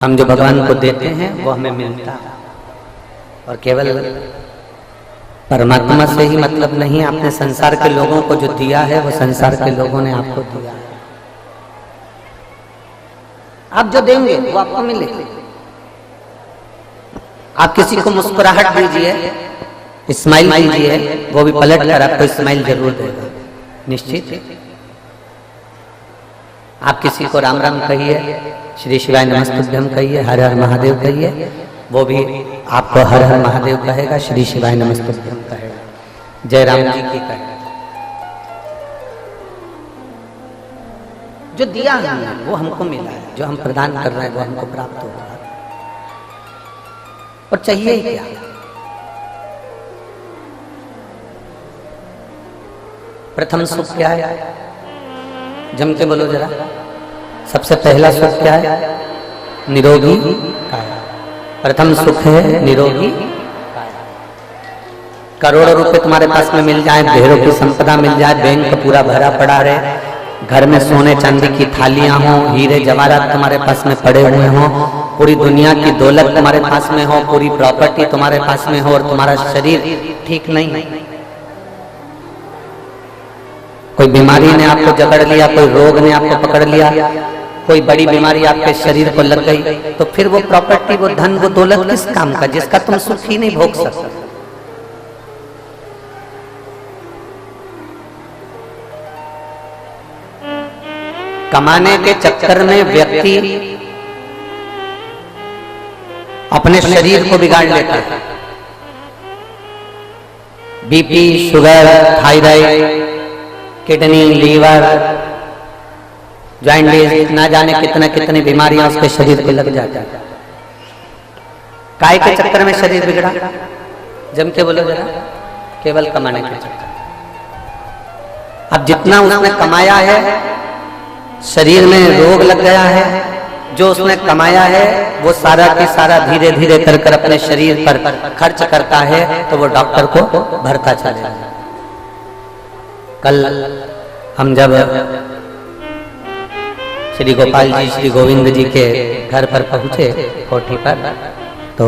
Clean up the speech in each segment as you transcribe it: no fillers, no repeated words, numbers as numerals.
हम जो भगवान को देते हैं वो हमें मिलता है और केवल परमात्मा से ही मतलब नहीं, आपने संसार के लोगों को जो दिया है वो संसार के लोगों ने आपको दिया है। आप जो देंगे वो आपको मिलेगा। आप किसी को मुस्कुराहट दीजिए, स्माइल दीजिए, वो भी पलट कर आपको स्माइल जरूर देगा, निश्चित। आप किसी को राम राम कहिए, श्री शिवाय नमस्तुभ्यम कहिए, हर हर महादेव कहिए, वो भी आपको हर हर महादेव कहेगा, श्री शिवाय नमस्तुभ्यम कहेगा, जय राम जी की कहेगा। जो दिया हमने वो हमको मिला है, जो हम प्रदान कर रहे हैं वो हमको प्राप्त हो रहा है। और चाहिए ही क्या? प्रथम सुख क्या है? जम के बोलो जरा। सबसे पहला सुख क्या है? निरोगी काया। प्रथम सुख है निरोगी काया। करोड़ों रुपए तुम्हारे पास में मिल जाए, ढेरों की संपदा मिल जाए, बैंक पूरा भरा पड़ा रहे, घर में सोने चांदी की थालियां हो, हीरे जवाहरात तुम्हारे पास में पड़े हुए हो, पूरी दुनिया की दौलत तुम्हारे पास में हो, पूरी प्रॉपर्टी तुम्हारे पास में हो, और तुम्हारा शरीर ठीक नहीं, कोई बीमारी ने आपको जकड़ लिया, कोई रोग ने आपको पकड़ लिया, कोई बड़ी बीमारी आपके शरीर को लग गई, तो फिर वो प्रॉपर्टी, वो धन, वो दौलत किस काम का, जिसका तुम सुख ही नहीं भोग सकते। कमाने के चक्कर में व्यक्ति अपने शरीर को बिगाड़ लेता है। BP, sugar, thyroid, kidney, liver, जॉइंटिस, ना जाने कितने कितनी बीमारियां उसके शरीर पे लग जाती है। काय के चक्कर में शरीर बिगड़ा? जम के बोलो जरा। केवल कमाने के चक्कर। अब जितना उसने कमाया है, शरीर में रोग लग गया है, जो उसने कमाया है वो सारा के सारा धीरे धीरे कर कर अपने शरीर पर खर्च करता है, तो वो डॉक्टर को भरता चला जाता है। कल हम जब श्री गोपाल जी, श्री गोविंद जी के घर पर पहुंचे, कोठी पर, तो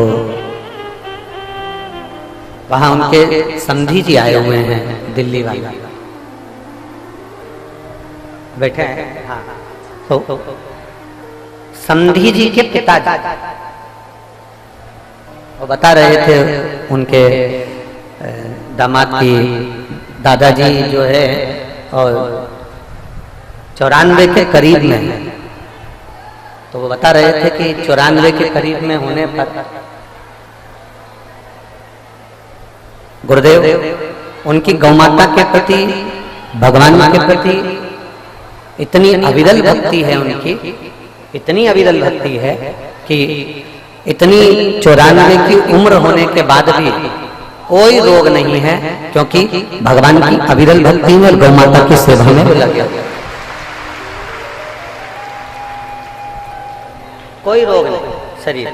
वहां उनके समधी जी आए हुए हैं, दिल्ली वाले बैठे हैं। हाँ, तो समधी जी के पिताजी वो बता रहे थे उनके दामाद की दादाजी जो है और 94 के करीब में है, तो वो बता रहे थे कि 94 के करीब में होने पर गुरुदेव उनकी गौमाता के प्रति, भगवान के प्रति इतनी अविरल भक्ति है, उनकी इतनी अविरल भक्ति है कि इतनी 94 की उम्र होने के बाद भी कोई रोग नहीं है, क्योंकि भगवान की अविरल भक्ति में और गौमाता की सेवा में लग गया। कोई रोग नहीं शरीर।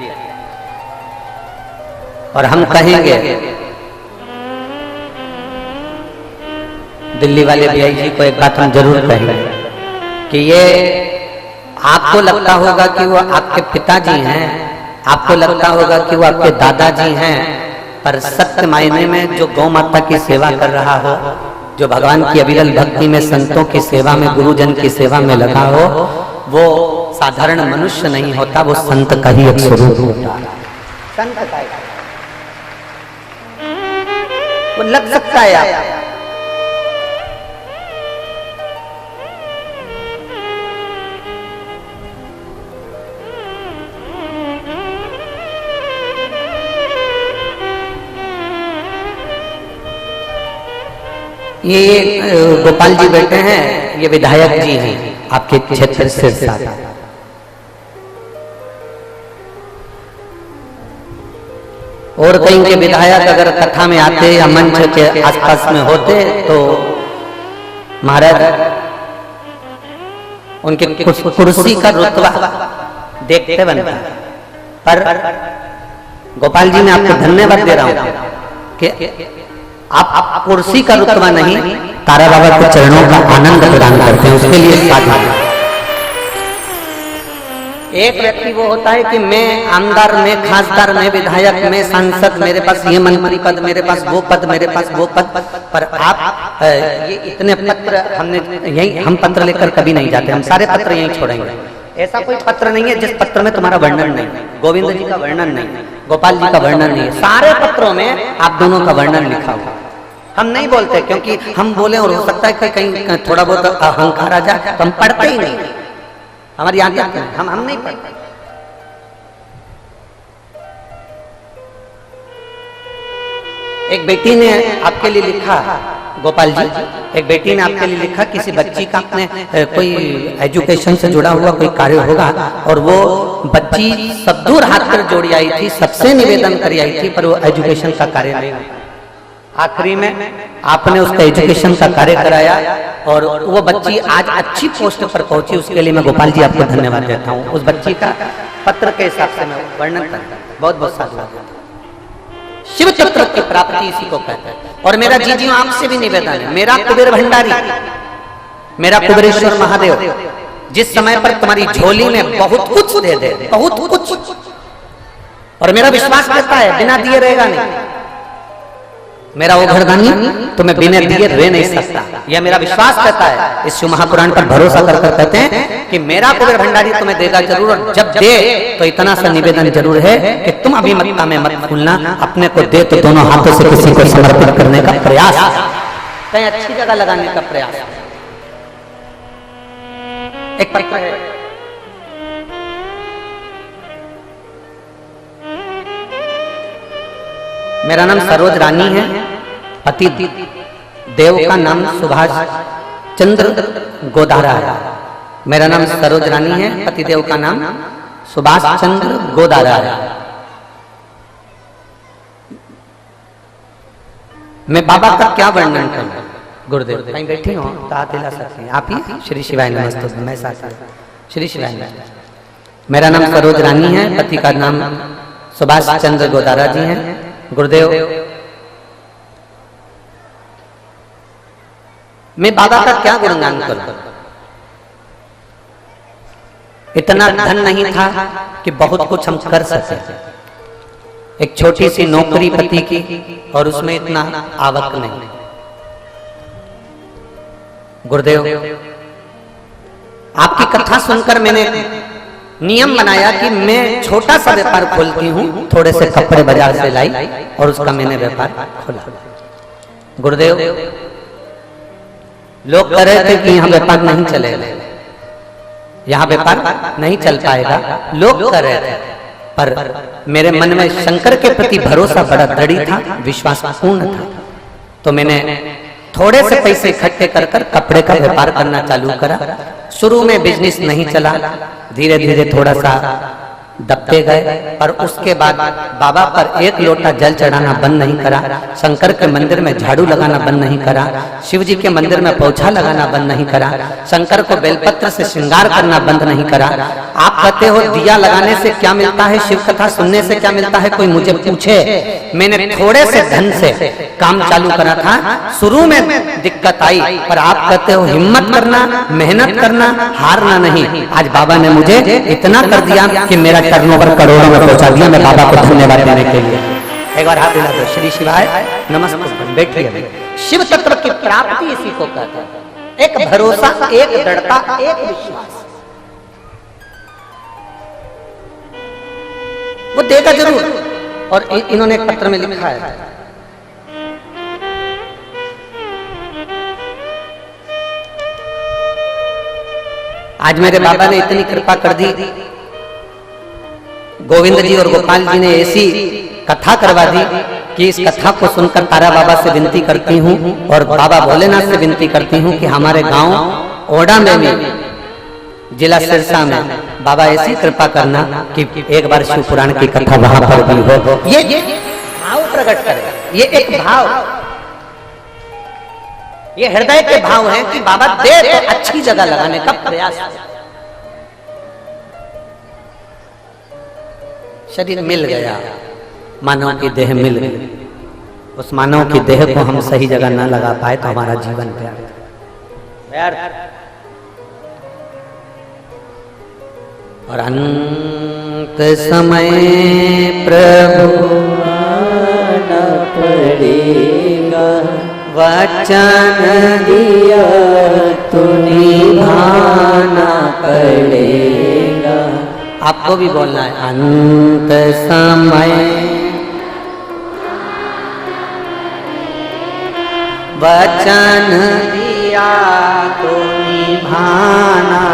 और हम कहेंगे, दिल्ली वाले भैया जी को एक बात हम जरूर कहेंगे कि ये आपको लगता होगा कि वो आपके पिताजी हैं, आपको लगता होगा कि वो आपके दादाजी हैं, पर सत्य मायने में जो गौ माता की सेवा कर रहा हो, जो भगवान की अविरल भक्ति में, संतों की सेवा में, गुरुजन की सेवा में लगा हो, वो साधारण मनुष्य नहीं होता, वो संत का ही एक स्वरूप होता है। संत का वो लग सकता है आप। ये गोपाल जी बैठे हैं, ये विधायक जी हैं आपके क्षेत्र से। और कहीं के विधायक अगर कथा में आते या मंच के आसपास में होते तो महाराज उनके कुर्सी का रुतबा देखते बनता। पर गोपाल जी, मैं आपको धन्यवाद दे रहा हूं कि आप कुर्सी का रुतबा नहीं, तारा बाबा के चरणों का आनंद प्रदान करते हैं, उसके लिए साधु। एक व्यक्ति वो होता है कि मैं आमदार, मैं खासदार, मैं विधायक, मैं सांसद, मेरे पास ये मंत्री पद, मेरे पास वो पद, मेरे पास वो पद। पर आप ये इतने पत्र हमने यही, हम पत्र लेकर कभी नहीं जाते, हम सारे पत्र यहीं छोड़ेंगे। ऐसा कोई पत्र नहीं है जिस पत्र में तुम्हारा वर्णन नहीं, गोविंद जी का वर्णन नहीं, गोपाल जी का वर्णन नहीं है। सारे पत्रों में आप दोनों का वर्णन लिखा हुआ। हम नहीं बोलते क्योंकि हम बोले और हो सकता है कि कहीं थोड़ा बहुत अहंकार आ जाए, तो हम पढ़ते ही नहीं, हमारी आदत है, हम नहीं पढ़ते। एक बेटी ने आपके लिए लिखा, गोपाल जी, एक बेटी ने आपके लिए लिखा, किसी बच्ची का अपने कोई एजुकेशन से जुड़ा हुआ कोई कार्य होगा और वो बच्ची सब दूर हाथ कर जोड़ी आई थी, सबसे निवेदन करी आई थी, पर वो एजुकेशन का कार्य नहीं। आखिरी में आपने उसका एजुकेशन का कार्य कराया और वो बच्ची आज अच्छी पोस्ट पर पहुंची। उसके लिए मैं गोपाल जी आपको धन्यवाद देता हूँ। उस बच्ची का पत्र के हिसाब से मैं वर्णन करता हूँ, बहुत बहुत साधुवाद। शिव चक्र की प्राप्ति इसी को कहते हैं। और मेरा जीजियों आपसे भी निवेदन है, मेरा कुबेर भंडारी, मेरा कुबेरेश्वर महादेव जिस समय पर तुम्हारी झोली में बहुत कुछ दे दे, बहुत कुछ, और मेरा विश्वास करता है बिना दिए रहेगा नहीं। मेरा वो घरदानी तुम्हें बिना दिए रह नहीं सकता, यह मेरा विश्वास कहता है। इस शिव महापुराण पर भरोसा कर कर कहते हैं कि मेरा कुबेर भंडारी तुम्हें देगा जरूर, और जब दे तो इतना सा निवेदन जरूर है कि तुम अभिमतता में मत भूलना, अपने को दे तो दोनों हाथों से किसी को समर्पित करने का प्रयास, कहीं अच्छी जगह लगाने का प्रयास। एक पत्र है, मेरा नाम सरोज रानी है, पति देव का नाम सुभाष चंद्र गोदारा है। मेरा नाम सरोज रानी है, पति देव का नाम सुभाष चंद्र गोदारा है। मैं बाबा का क्या वर्णन करूं? गुरुदेव कहीं बैठे हो तो हाथ हिला सकते हैं आप ही। श्री शिवाय नमस्तुभ्यं, मैं साथ श्री शिवाय नमस्तुभ्यं। मेरा नाम सरोज रानी है, पति का नाम सुभाष चंद्र गोदारा जी हैं। गुरुदेव, मैं बाबा का क्या गुणगान करूं? इतना धन नहीं था कि बहुत कुछ हम कर सके। एक छोटी सी नौकरी पति की और उसमें इतना आवक नहीं। गुरुदेव, आपकी कथा सुनकर मैंने नियम बनाया कि मैं छोटा सा व्यापार खोलती हूँ, थोड़े से कपड़े बाजार से लाई और उसका मैंने व्यापार खोला। गुरुदेव, लोग कह रहे थे कि यहाँ व्यापार नहीं चलेगा, यहाँ व्यापार नहीं चल पाएगा, लोग कह रहे थे, पर मेरे मन में शंकर के प्रति भरोसा बड़ा दृढ़ था, विश्वास पूर्ण था। तो मैंने थोड़े से पैसे इकट्ठे कर कर कपड़े का व्यापार करना चालू करा। शुरू में बिजनेस नहीं चला, धीरे धीरे थोड़ा सा दबते गए, पर उसके बाद बाबा पर एक लोटा जल चढ़ाना बंद नहीं करा, शंकर के मंदिर में झाड़ू लगाना बंद नहीं करा, शिव जी के मंदिर में पोछा लगाना बंद नहीं करा, शंकर को बेलपत्र से श्रृंगार करना बंद नहीं करा। आप कहते हो दिया लगाने से क्या मिलता है, शिव कथा सुनने से क्या मिलता है, कोई मुझे पूछे। मैंने थोड़े से धन से काम चालू करा था, शुरू में दिक्कत आई, पर आप कहते हो हिम्मत करना, मेहनत करना, हारना नहीं। आज बाबा ने मुझे इतना कर दिया कि मेरा टर्नओवर करोड़ों में पहुंचा दिया। मैं बाबा को धन्यवाद देने के लिए एक बार हाथ मिला दो। श्री शिवाय नमस्ते। बैठिए। शिव तत्व की प्राप्ति इसी को कहते हैं, एक भरोसा, एक दृढ़ता, एक विश्वास। वो देगा जरूर। और इन्होंने एक पत्र में लिखा है, आज मेरे बाबा ने इतनी कृपा कर दी, गोविंद जी और गोपाल जी ने ऐसी कथा करवा दी कि इस कथा को सुनकर तारा बाबा से विनती करती हूँ और बाबा भोलेनाथ से विनती करती हूँ कि हमारे गांव ओडा में भी, जिला सिरसा में, बाबा ऐसी कृपा करना कि एक बार शिव पुराण की कथा वहां पर भी हो। ये भाव प्रकट करे, ये एक भाव, ये हृदय के भाव है कि बाबा दे तो अच्छी जगह लगाने का प्रयास। शरीर मिल गया, मानव की देह मिल गई, उस मानव की देह को हम सही जगह न लगा पाए तो हमारा जीवन व्यर्थ। और अंत समय प्रभु आना पड़ेगा, वचन दिया तो निभाना पड़ेगा। आपको भी बोलना है, अंत समय वचन दिया तो निभाना,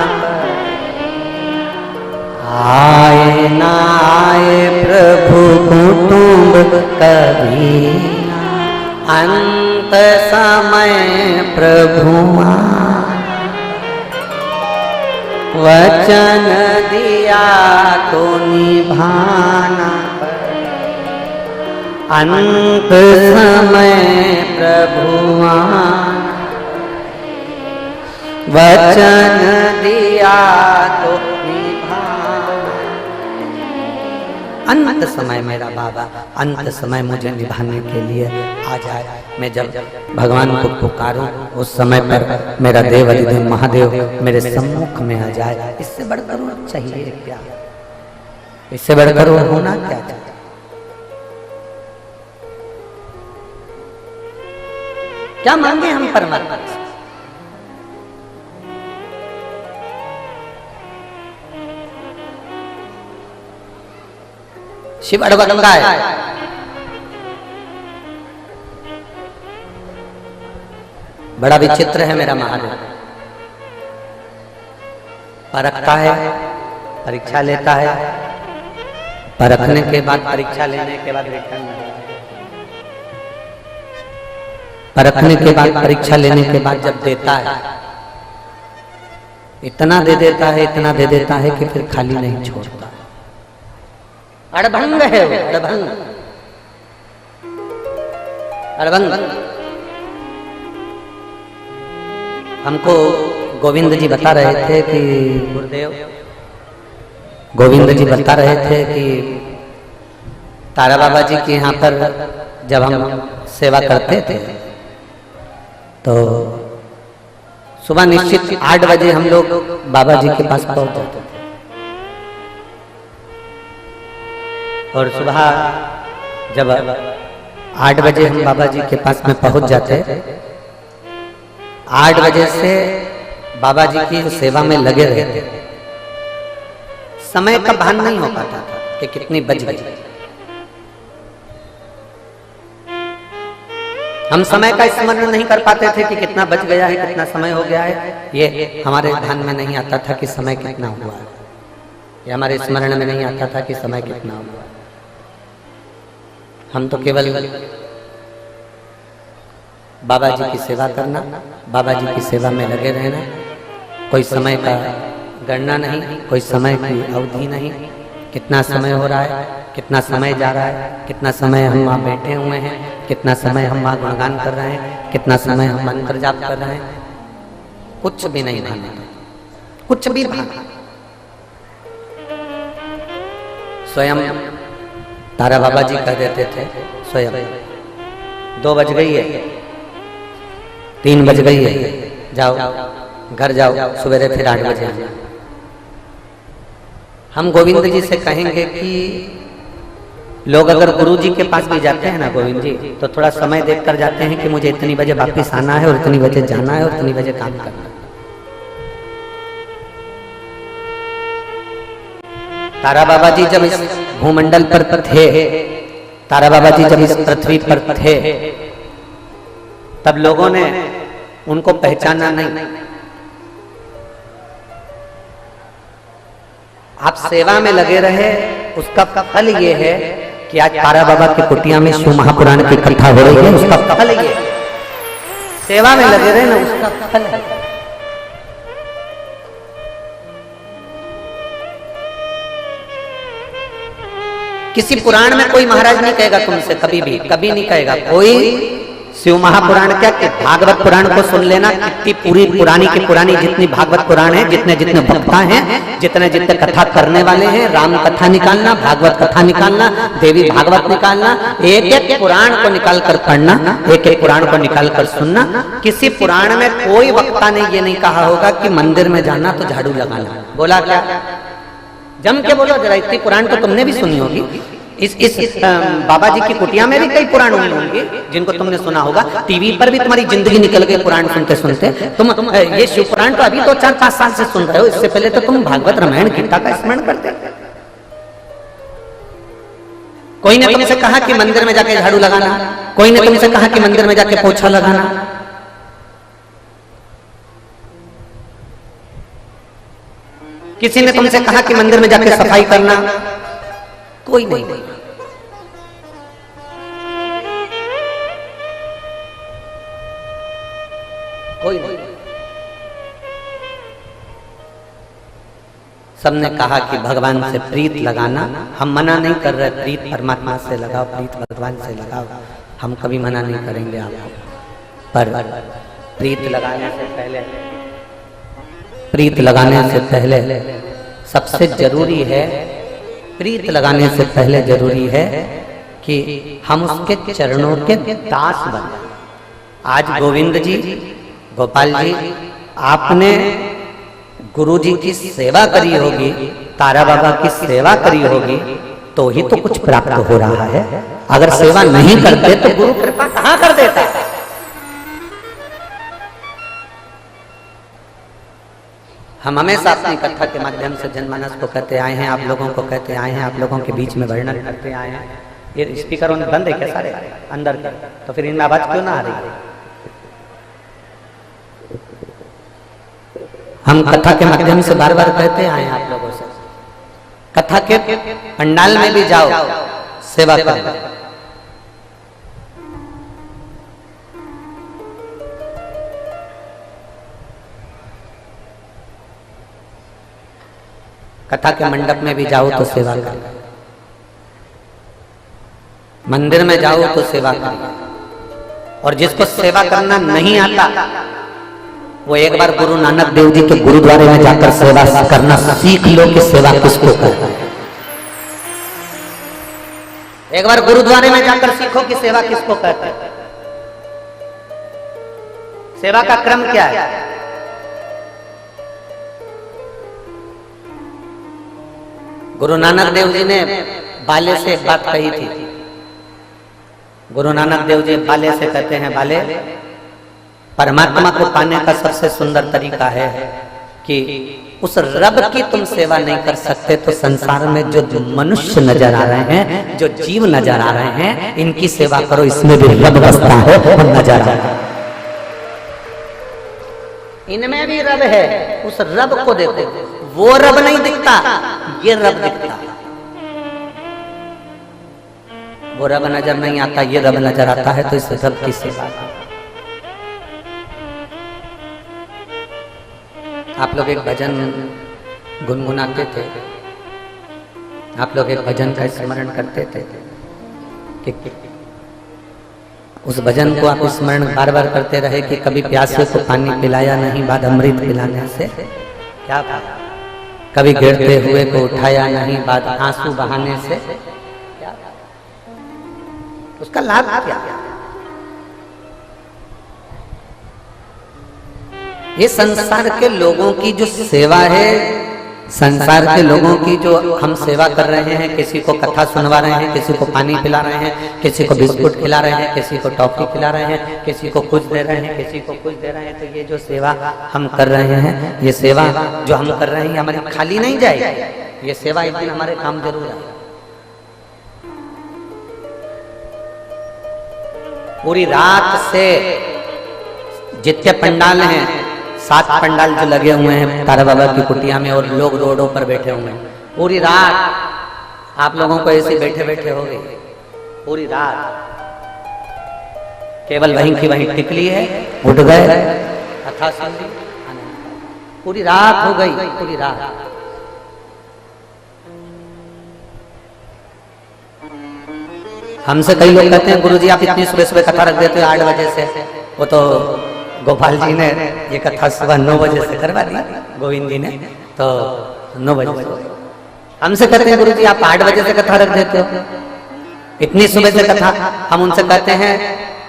आए ना आए प्रभु कुटुंब कभी, अंत समय प्रभु वचन दिया तो निभाना, अंत समय प्रभु वचन दिया तो अंत समय मेरा बाबा, अंत समय मुझे निभाने के लिए आ जाए। मैं जब भगवान को पुकारूं उस समय पर मेरा देव अधिदेव महादेव मेरे सम्मुख में आ जाए। इससे बढ़कर और चाहिए क्या? इससे बढ़कर और होना क्या चाहिए? क्या मांगे हम परमात्मा से? शिव अड़बड़ंगा है, बड़ा विचित्र है मेरा महादेव। परखता है, परीक्षा लेता है, परखने के बाद परीक्षा लेने के बाद रिटर्न, परखने के बाद परीक्षा लेने के बाद जब देता है इतना दे देता है, इतना दे देता है कि फिर खाली नहीं छोड़ता। अड़भंग है वो, अड़भंग, अड़भंग। हमको गोविंद जी बता रहे थे कि गुरुदेव गोविंद जी बता रहे थे कि तारा बाबा जी के यहाँ पर जब हम सेवा करते थे तो सुबह निश्चित 8 बजे हम लोग बाबा जी के पास पहुंच जाते थे। और सुबह जब 8 बजे हम बाबा जी के पास में पहुंच जाते, 8 बजे से बाबा जी की सेवा में लगे रहते। समय का भान नहीं हो पाता था कि कितनी बज गई। हम समय का स्मरण नहीं कर पाते थे कि कितना बज गया है, कितना समय हो गया है। ये हमारे ध्यान में नहीं आता था कि समय कितना हुआ है, ये हमारे स्मरण में नहीं आता था कि समय कितना हुआ है। हम तो केवल बाबा जी की सेवा करना, बाबा जी की सेवा में लगे रहना, कोई समय का गणना नहीं, कोई समय की अवधि नहीं, कितना समय हो रहा है, कितना समय जा रहा है, कितना समय हम वहाँ बैठे हुए हैं, कितना समय हम वहाँ गुणगान कर रहे हैं, कितना समय हम मंत्र जाप कर रहे हैं, कुछ भी नहीं भान, कुछ भी भान। स्वयं तारा बाबा जी कह देते थे, स्वयं 2 बज गई है, 3 बज गई है, जाओ घर जाओ, सवेरे फिर 8 बजे आना। हम गोविंद जी से कहेंगे कि लोग अगर गुरु जी के पास भी जाते हैं ना गोविंद जी, तो थोड़ा समय देखकर जाते हैं कि मुझे इतनी बजे वापस आना है और इतनी बजे जाना है और इतनी बजे काम करना है। तारा बाबा जी जब इस भूमंडल पर थे, तारा बाबा जी जब इस पृथ्वी पर थे, तब लोगों ने उनको पहचाना नहीं। आप सेवा में लगे रहे, उसका फल ये है कि आज तारा बाबा की कुटिया में शिव महापुराण की कथा हो रही है, उसका फल ये है। सेवा में लगे रहे ना, उसका फल है। किसी पुराण में कोई महाराज नहीं कहेगा तुमसे, कभी भी, कभी नहीं कहेगा कोई। शिव महापुराण क्या कि भागवत पुराण को सुन लेना, कितनी पूरी पुरानी की पुरानी जितनी भागवत पुराण है, जितने जितने वक्ता हैं, जितने जितने कथा करने वाले हैं, राम कथा निकालना, भागवत कथा निकालना, देवी भागवत निकालना, एक एक पुराण को निकाल कर पढ़ना, एक एक पुराण को निकाल कर सुनना। किसी पुराण में कोई वक्ता ने ये नहीं कहा होगा कि मंदिर में जाना तो झाड़ू लगाना। बोला क्या? जम के बोलो जरा, इतनी पुराण तो तुमने भी सुनी होगी। इस बाबा जी की कुटिया में भी कई पुराण हुए होंगे जिनको तुमने सुना होगा। टीवी पर भी तुम्हारी जिंदगी निकल गई पुराण सुनते सुनते। तुम ये शिव पुराण तो अभी तो 4-5 साल से सुन रहे हो, इससे पहले तो तुम भागवत रामायण गीता का स्मरण करते। कोई ने तुमसे कहा कि मंदिर में जाके झाड़ू लगाना, कोई ने तुमसे कहा कि मंदिर में जाके पोछा लगाना। किसी ने तुमसे कहा कि मंदिर में जाके सफाई करना? कोई नहीं। कोई नहीं। सबने कहा कि भगवान से प्रीत लगाना। हम मना नहीं कर रहे, प्रीत परमात्मा से लगाओ, प्रीत भगवान से लगाओ, हम कभी मना नहीं करेंगे आपको। पर प्रीत लगाने से पहले सबसे जरूरी है, प्रीत लगाने से पहले जरूरी है कि हम उसके चरणों के दास बने। आज गोविंद जी, गोपाल जी, आपने गुरु जी की सेवा करी होगी, तारा बाबा की सेवा करी होगी, तो ही तो कुछ प्राप्त हो रहा है। अगर सेवा नहीं करते तो गुरु कृपा कहां कर देता। हम हमेशा अपनी कथा के माध्यम से जनमानस को कहते आए हैं, आप लोगों को कहते आए हैं, आप लोगों के बीच में वर्णन करते आए हैं। ये स्पीकर बंद है क्या सारे अंदर के? तो फिर इनमें आवाज क्यों ना आ रही है? हम कथा के माध्यम से बार बार कहते आए हैं आप लोगों से, कथा के पंडाल में भी जाओ, सेवा करो। कथा के मंडप में भी जाओ तो सेवा करो, मंदिर में जाओ तो सेवा करो। और जिसको सेवा करना नहीं आता वो एक बार गुरु नानक देव जी के गुरुद्वारे में जाकर सेवा करना सीख लो कि सेवा किसको करना है। एक बार गुरुद्वारे में जाकर सीखो कि सेवा किसको कहते हैं। सेवा का क्रम क्या है? गुरु नानक देव जी ने बाले से एक बात कही थी। गुरु नानक देव जी बाले से कहते हैं, बाले, परमात्मा को पाने का सबसे सुंदर तरीका है कि उस रब की तुम सेवा नहीं कर सकते तो संसार में जो मनुष्य नजर आ रहे हैं, जो जीव नजर आ रहे हैं, इनकी सेवा करो, इसमें भी रब बसता है और नजर आ रहा है। इनमें भी रब है, उस रब को देखो। वो रब नहीं दिखता, ये रब दिखता। वो रब नजर नहीं आता, ये रब नजर आता है, तो इस रब की सेवा। आप लोग एक भजन गुनगुनाते थे, आप लोग एक भजन का स्मरण करते थे कि उस भजन को आप स्मरण बार बार करते रहे कि कभी प्यासे को पानी पिलाया नहीं, बाद अमृत पिलाने से क्या पाया। कभी गिरते हुए को उठाया नहीं, बाद आंसू बहाने से क्या, उसका लाभ क्या? ये संसार के लोगों की जो सेवा है, संसार के लोगों की जो हम सेवा कर रहे हैं, किसी को कथा सुनवा रहे हैं, किसी को पानी पिला रहे हैं, किसी को बिस्कुट खिला रहे हैं, किसी को टॉफी खिला रहे हैं, किसी को कुछ दे रहे हैं, किसी को कुछ दे रहे हैं, तो ये जो सेवा हम कर रहे हैं, ये सेवा जो हम कर रहे हैं हमारी खाली नहीं जाएगी। ये सेवा एक दिन हमारे काम जरूर आएगी। पूरी रात से जितने पंडाल हैं, 7 पंडाल जो लगे हुए हैं तारा बाबा की कुटिया में, और लोग रोडों पर बैठे हुए हैं, पूरी रात आप लोगों को ऐसे बैठे बैठे हो गई। पूरी रात केवल वहीं की वहीं टिकली है, उठ गए, कथा सुन ली, पूरी रात हो गई, पूरी रात। हमसे कई लोग कहते हैं, गुरुजी आप इतनी सुबह सुबह कथा रख देते हो 8 बजे से। वो तो गोपाल जी ने ये कथा सुबह 9 बजे से करवा दी, गोविंद जी ने तो 9 बजे से। हमसे कहते हैं गुरुजी आप 8 बजे से कथा रख देते हो, इतनी सुबह से कथा। हम उनसे कहते हैं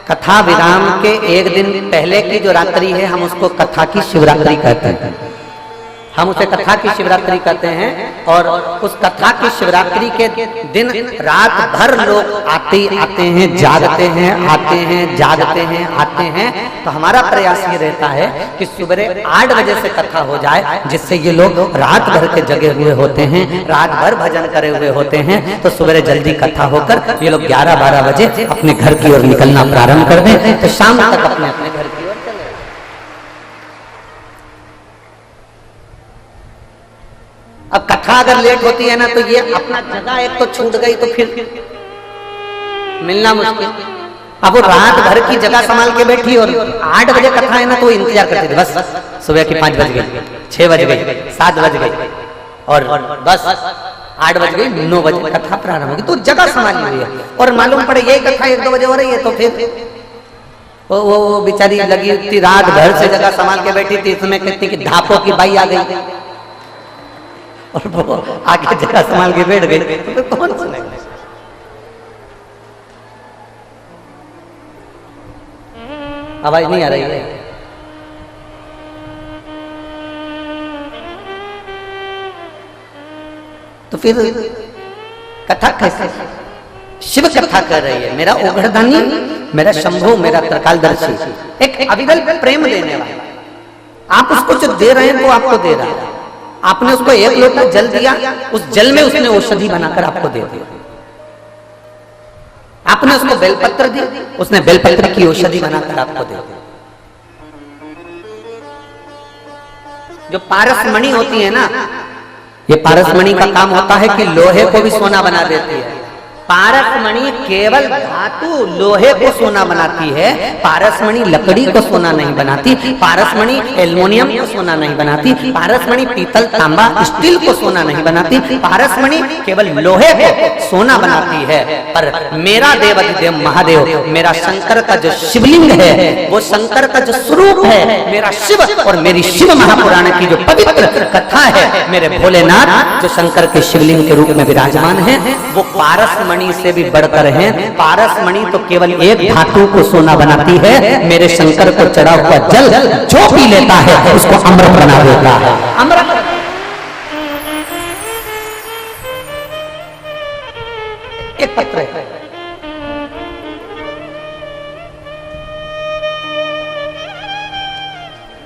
कथा विराम के एक दिन पहले की जो रात्रि है, हम उसको कथा की शिवरात्रि कहते हैं। हम उसे कथा की शिवरात्रि कहते हैं। और उस कथा की शिवरात्रि के दिन रात भर लोग आते हैं, जागते हैं, आते हैं, जागते हैं, आते हैं। तो हमारा प्रयास ये रहता है कि सुबह 8 बजे से कथा हो जाए, जिससे ये लोग रात भर के जगे हुए होते हैं, रात भर भजन करे हुए होते हैं। तो सुबह जल्दी कथा होकर ये लोग 11-12 बजे अपने घर की ओर निकलना प्रारंभ कर दें, तो शाम तक अपने अपने घर की ओर चले। अब कथा अगर लेट होती है ना, तो ये अपना जगह एक तो छूट गई, तो फिर मिलना मुश्किल। अब वो रात भर की जगह संभाल के बैठी और 8 बजे कथा है ना, तो इंतजार करती थी। बस सुबह की 5 बज गई, 6 बज गई, 7 बज गई, और बस 8 बज गई, 9 बजे कथा प्रारंभ होगी। तो जगह संभाली हुई है, और मालूम पड़े यही कथा 1-2 बजे हो रही है, तो फिर वो बेचारी लगी थी रात भर से जगह संभाल के बैठी थी। इसमें कहती कि धापों की बाई आ गई और वो आगे जगह संभाल के बैठ गई, तो कौन सुनेगा? आवाज नहीं आ रही है? तो फिर कथा कैसे? शिव कथा कर रही है, मेरा ओघड़दानी, मेरा शंभु, मेरा त्रिकालदर्शी, एक अविरल प्रेम देने वाला। आप उसको जो दे रहे हैं वो आपको दे रहा है। आपने उसको 1 लोटा जल दिया, उस जल में उसने औषधि बनाकर आपको दे दिया। आपने उसको बेलपत्र दी, उसने बेलपत्र की औषधि बनाकर आपको दे दी। जो पारसमणि होती है ना, ये पारसमणि का काम होता है कि लोहे को भी सोना बना देती है। पारसमणि केवल धातु लोहे को सोना बनाती है, पारसमणि लकड़ी को सोना नहीं बनाती, पारसमणि एल्युमिनियम को सोना नहीं बनाती, पारसमणि पीतल तांबा स्टील को सोना नहीं बनाती, पारसमणि केवल लोहे को सोना बनाती है। पर मेरा देवाधिदेव महादेव, मेरा शंकर का जो शिवलिंग है, वो शंकर का जो स्वरूप है, मेरा शिव और मेरी शिव महापुराण की जो पवित्र कथा है, मेरे भोलेनाथ जो शंकर के शिवलिंग के रूप में विराजमान है, वो पारसमणि से भी बढ़कर हैं। पारसमणि तो केवल एक धातु को सोना बनाती है, मेरे शंकर को चढ़ा हुआ जल जो पी लेता है उसको अमृत बना देता है। अमृत एक पत्र है,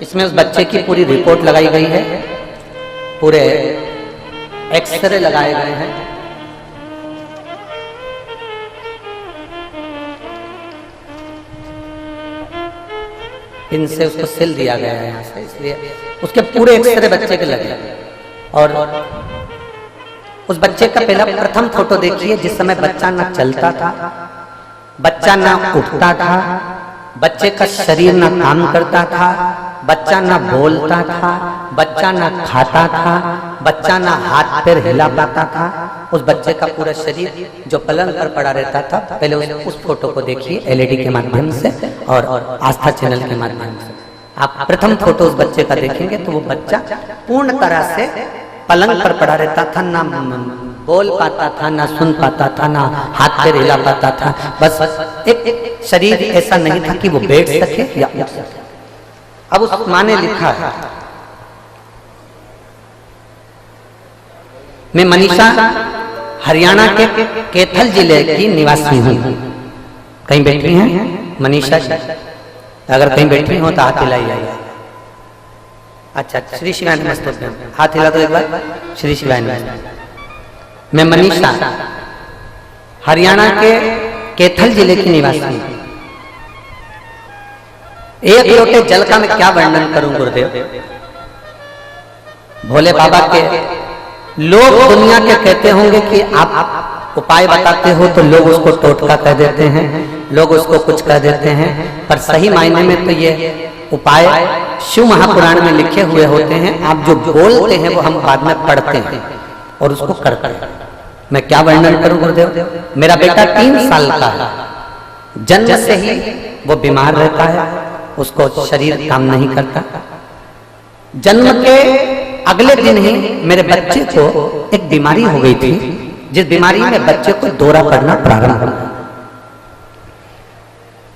इसमें उस बच्चे की पूरी रिपोर्ट लगाई गई है, पूरे एक्सरे लगाए गए हैं। इनसे उसको सिल दिया गया है यहाँ से, इसलिए उसके पूरे एक्सरे बच्चे के लगे। और उस बच्चे का पहला प्रथम फोटो देखिए, जिस समय बच्चा ना चलता था, बच्चा ना उठता था, बच्चे का शरीर ना काम करता था, बच्चा ना बोलता था, बच्चा ना खाता था, बच्चा ना हाथ पैर हिला पाता था। उस बच्चे का पूरा शरीर जो पलंग पर पड़ा रहता था। पहले उस फोटो को देखिए एलईडी के माध्यम से और आस्था चैनल के माध्यम से। आप प्रथम फोटो उस बच्चे का देखेंगे तो वो बच्चा पूर्ण तरह से पलंग पर पड़ा रहता था, ना बोल पाता था, ना सुन पाता था, ना हाथ पैर हिला पाता था। बस एक शरीर ऐसा नहीं था कि वो बैठ सके या उठ सके। अब उस माँ ने लिखा है, मैं मनीषा हरियाणा के कैथल जिले की निवासी हूँ। कहीं बैठी हैं मनीषा जी? अगर कहीं बैठी हो तो हाथ हिलाई जाइए। अच्छा, श्री शिवाय नमस्तुभ्यं, हाथ हिला दो एक बार। श्री शिवाय नमस्तुभ्यं। मैं मनीषा हरियाणा के कैथल जिले की निवासी हूँ। एक लोटे जल का मैं क्या वर्णन करूं गुरुदेव। भोले बाबा के लोग दुनिया के कहते होंगे कि आप उपाय बताते हो, तो लोग उसको टोटका कह देते हैं, लोग उसको कुछ कह देते हैं, पर सही मायने में तो ये उपाय शिव महापुराण में लिखे हुए होते हैं। आप जो बोलते हैं वो हम बाद में पढ़ते हैं और उसको करते हैं। मैं क्या वर्णन करूं गुरुदेव। मेरा बेटा 3 साल का है, जन्म से ही वो बीमार रहता है, उसको शरीर काम नहीं करता। जन्म के अगले दिन ही मेरे बच्चे को एक बीमारी हो गई थी, जिस बीमारी में बच्चे को दौरा पड़ना प्रारंभ हुआ।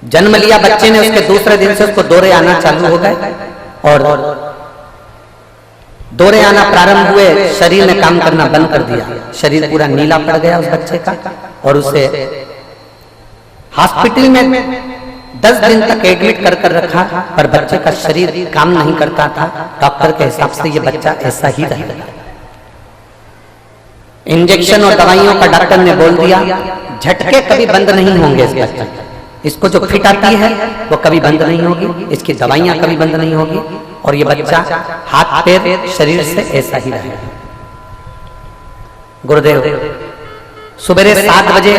जन्म लिया बच्चे ने, उसके दूसरे दिन से उसको दौरे आना चालू हो गए और दौरे आना प्रारंभ हुए, शरीर ने काम करना बंद कर दिया, शरीर पूरा नीला पड़ गया उस बच्चे का, और उसे हॉस्पिटल में 10 दिन तक एडमिट कर रखा, पर बच्चे का शरीर काम नहीं करता था। डॉक्टर के हिसाब से ये बच्चा ऐसा ही रहेगा। इंजेक्शन और दवाइयों का डॉक्टर ने बोल दिया, झटके कभी बंद नहीं होंगे इस बच्चे के। इसको जो फिट आती है वो कभी बंद नहीं होगी, इसकी दवाइयां कभी बंद नहीं होगी, और ये बच्चा हाथ पैर शरीर से ऐसा ही रहेगा। गुरुदेव सुबह 7 बजे,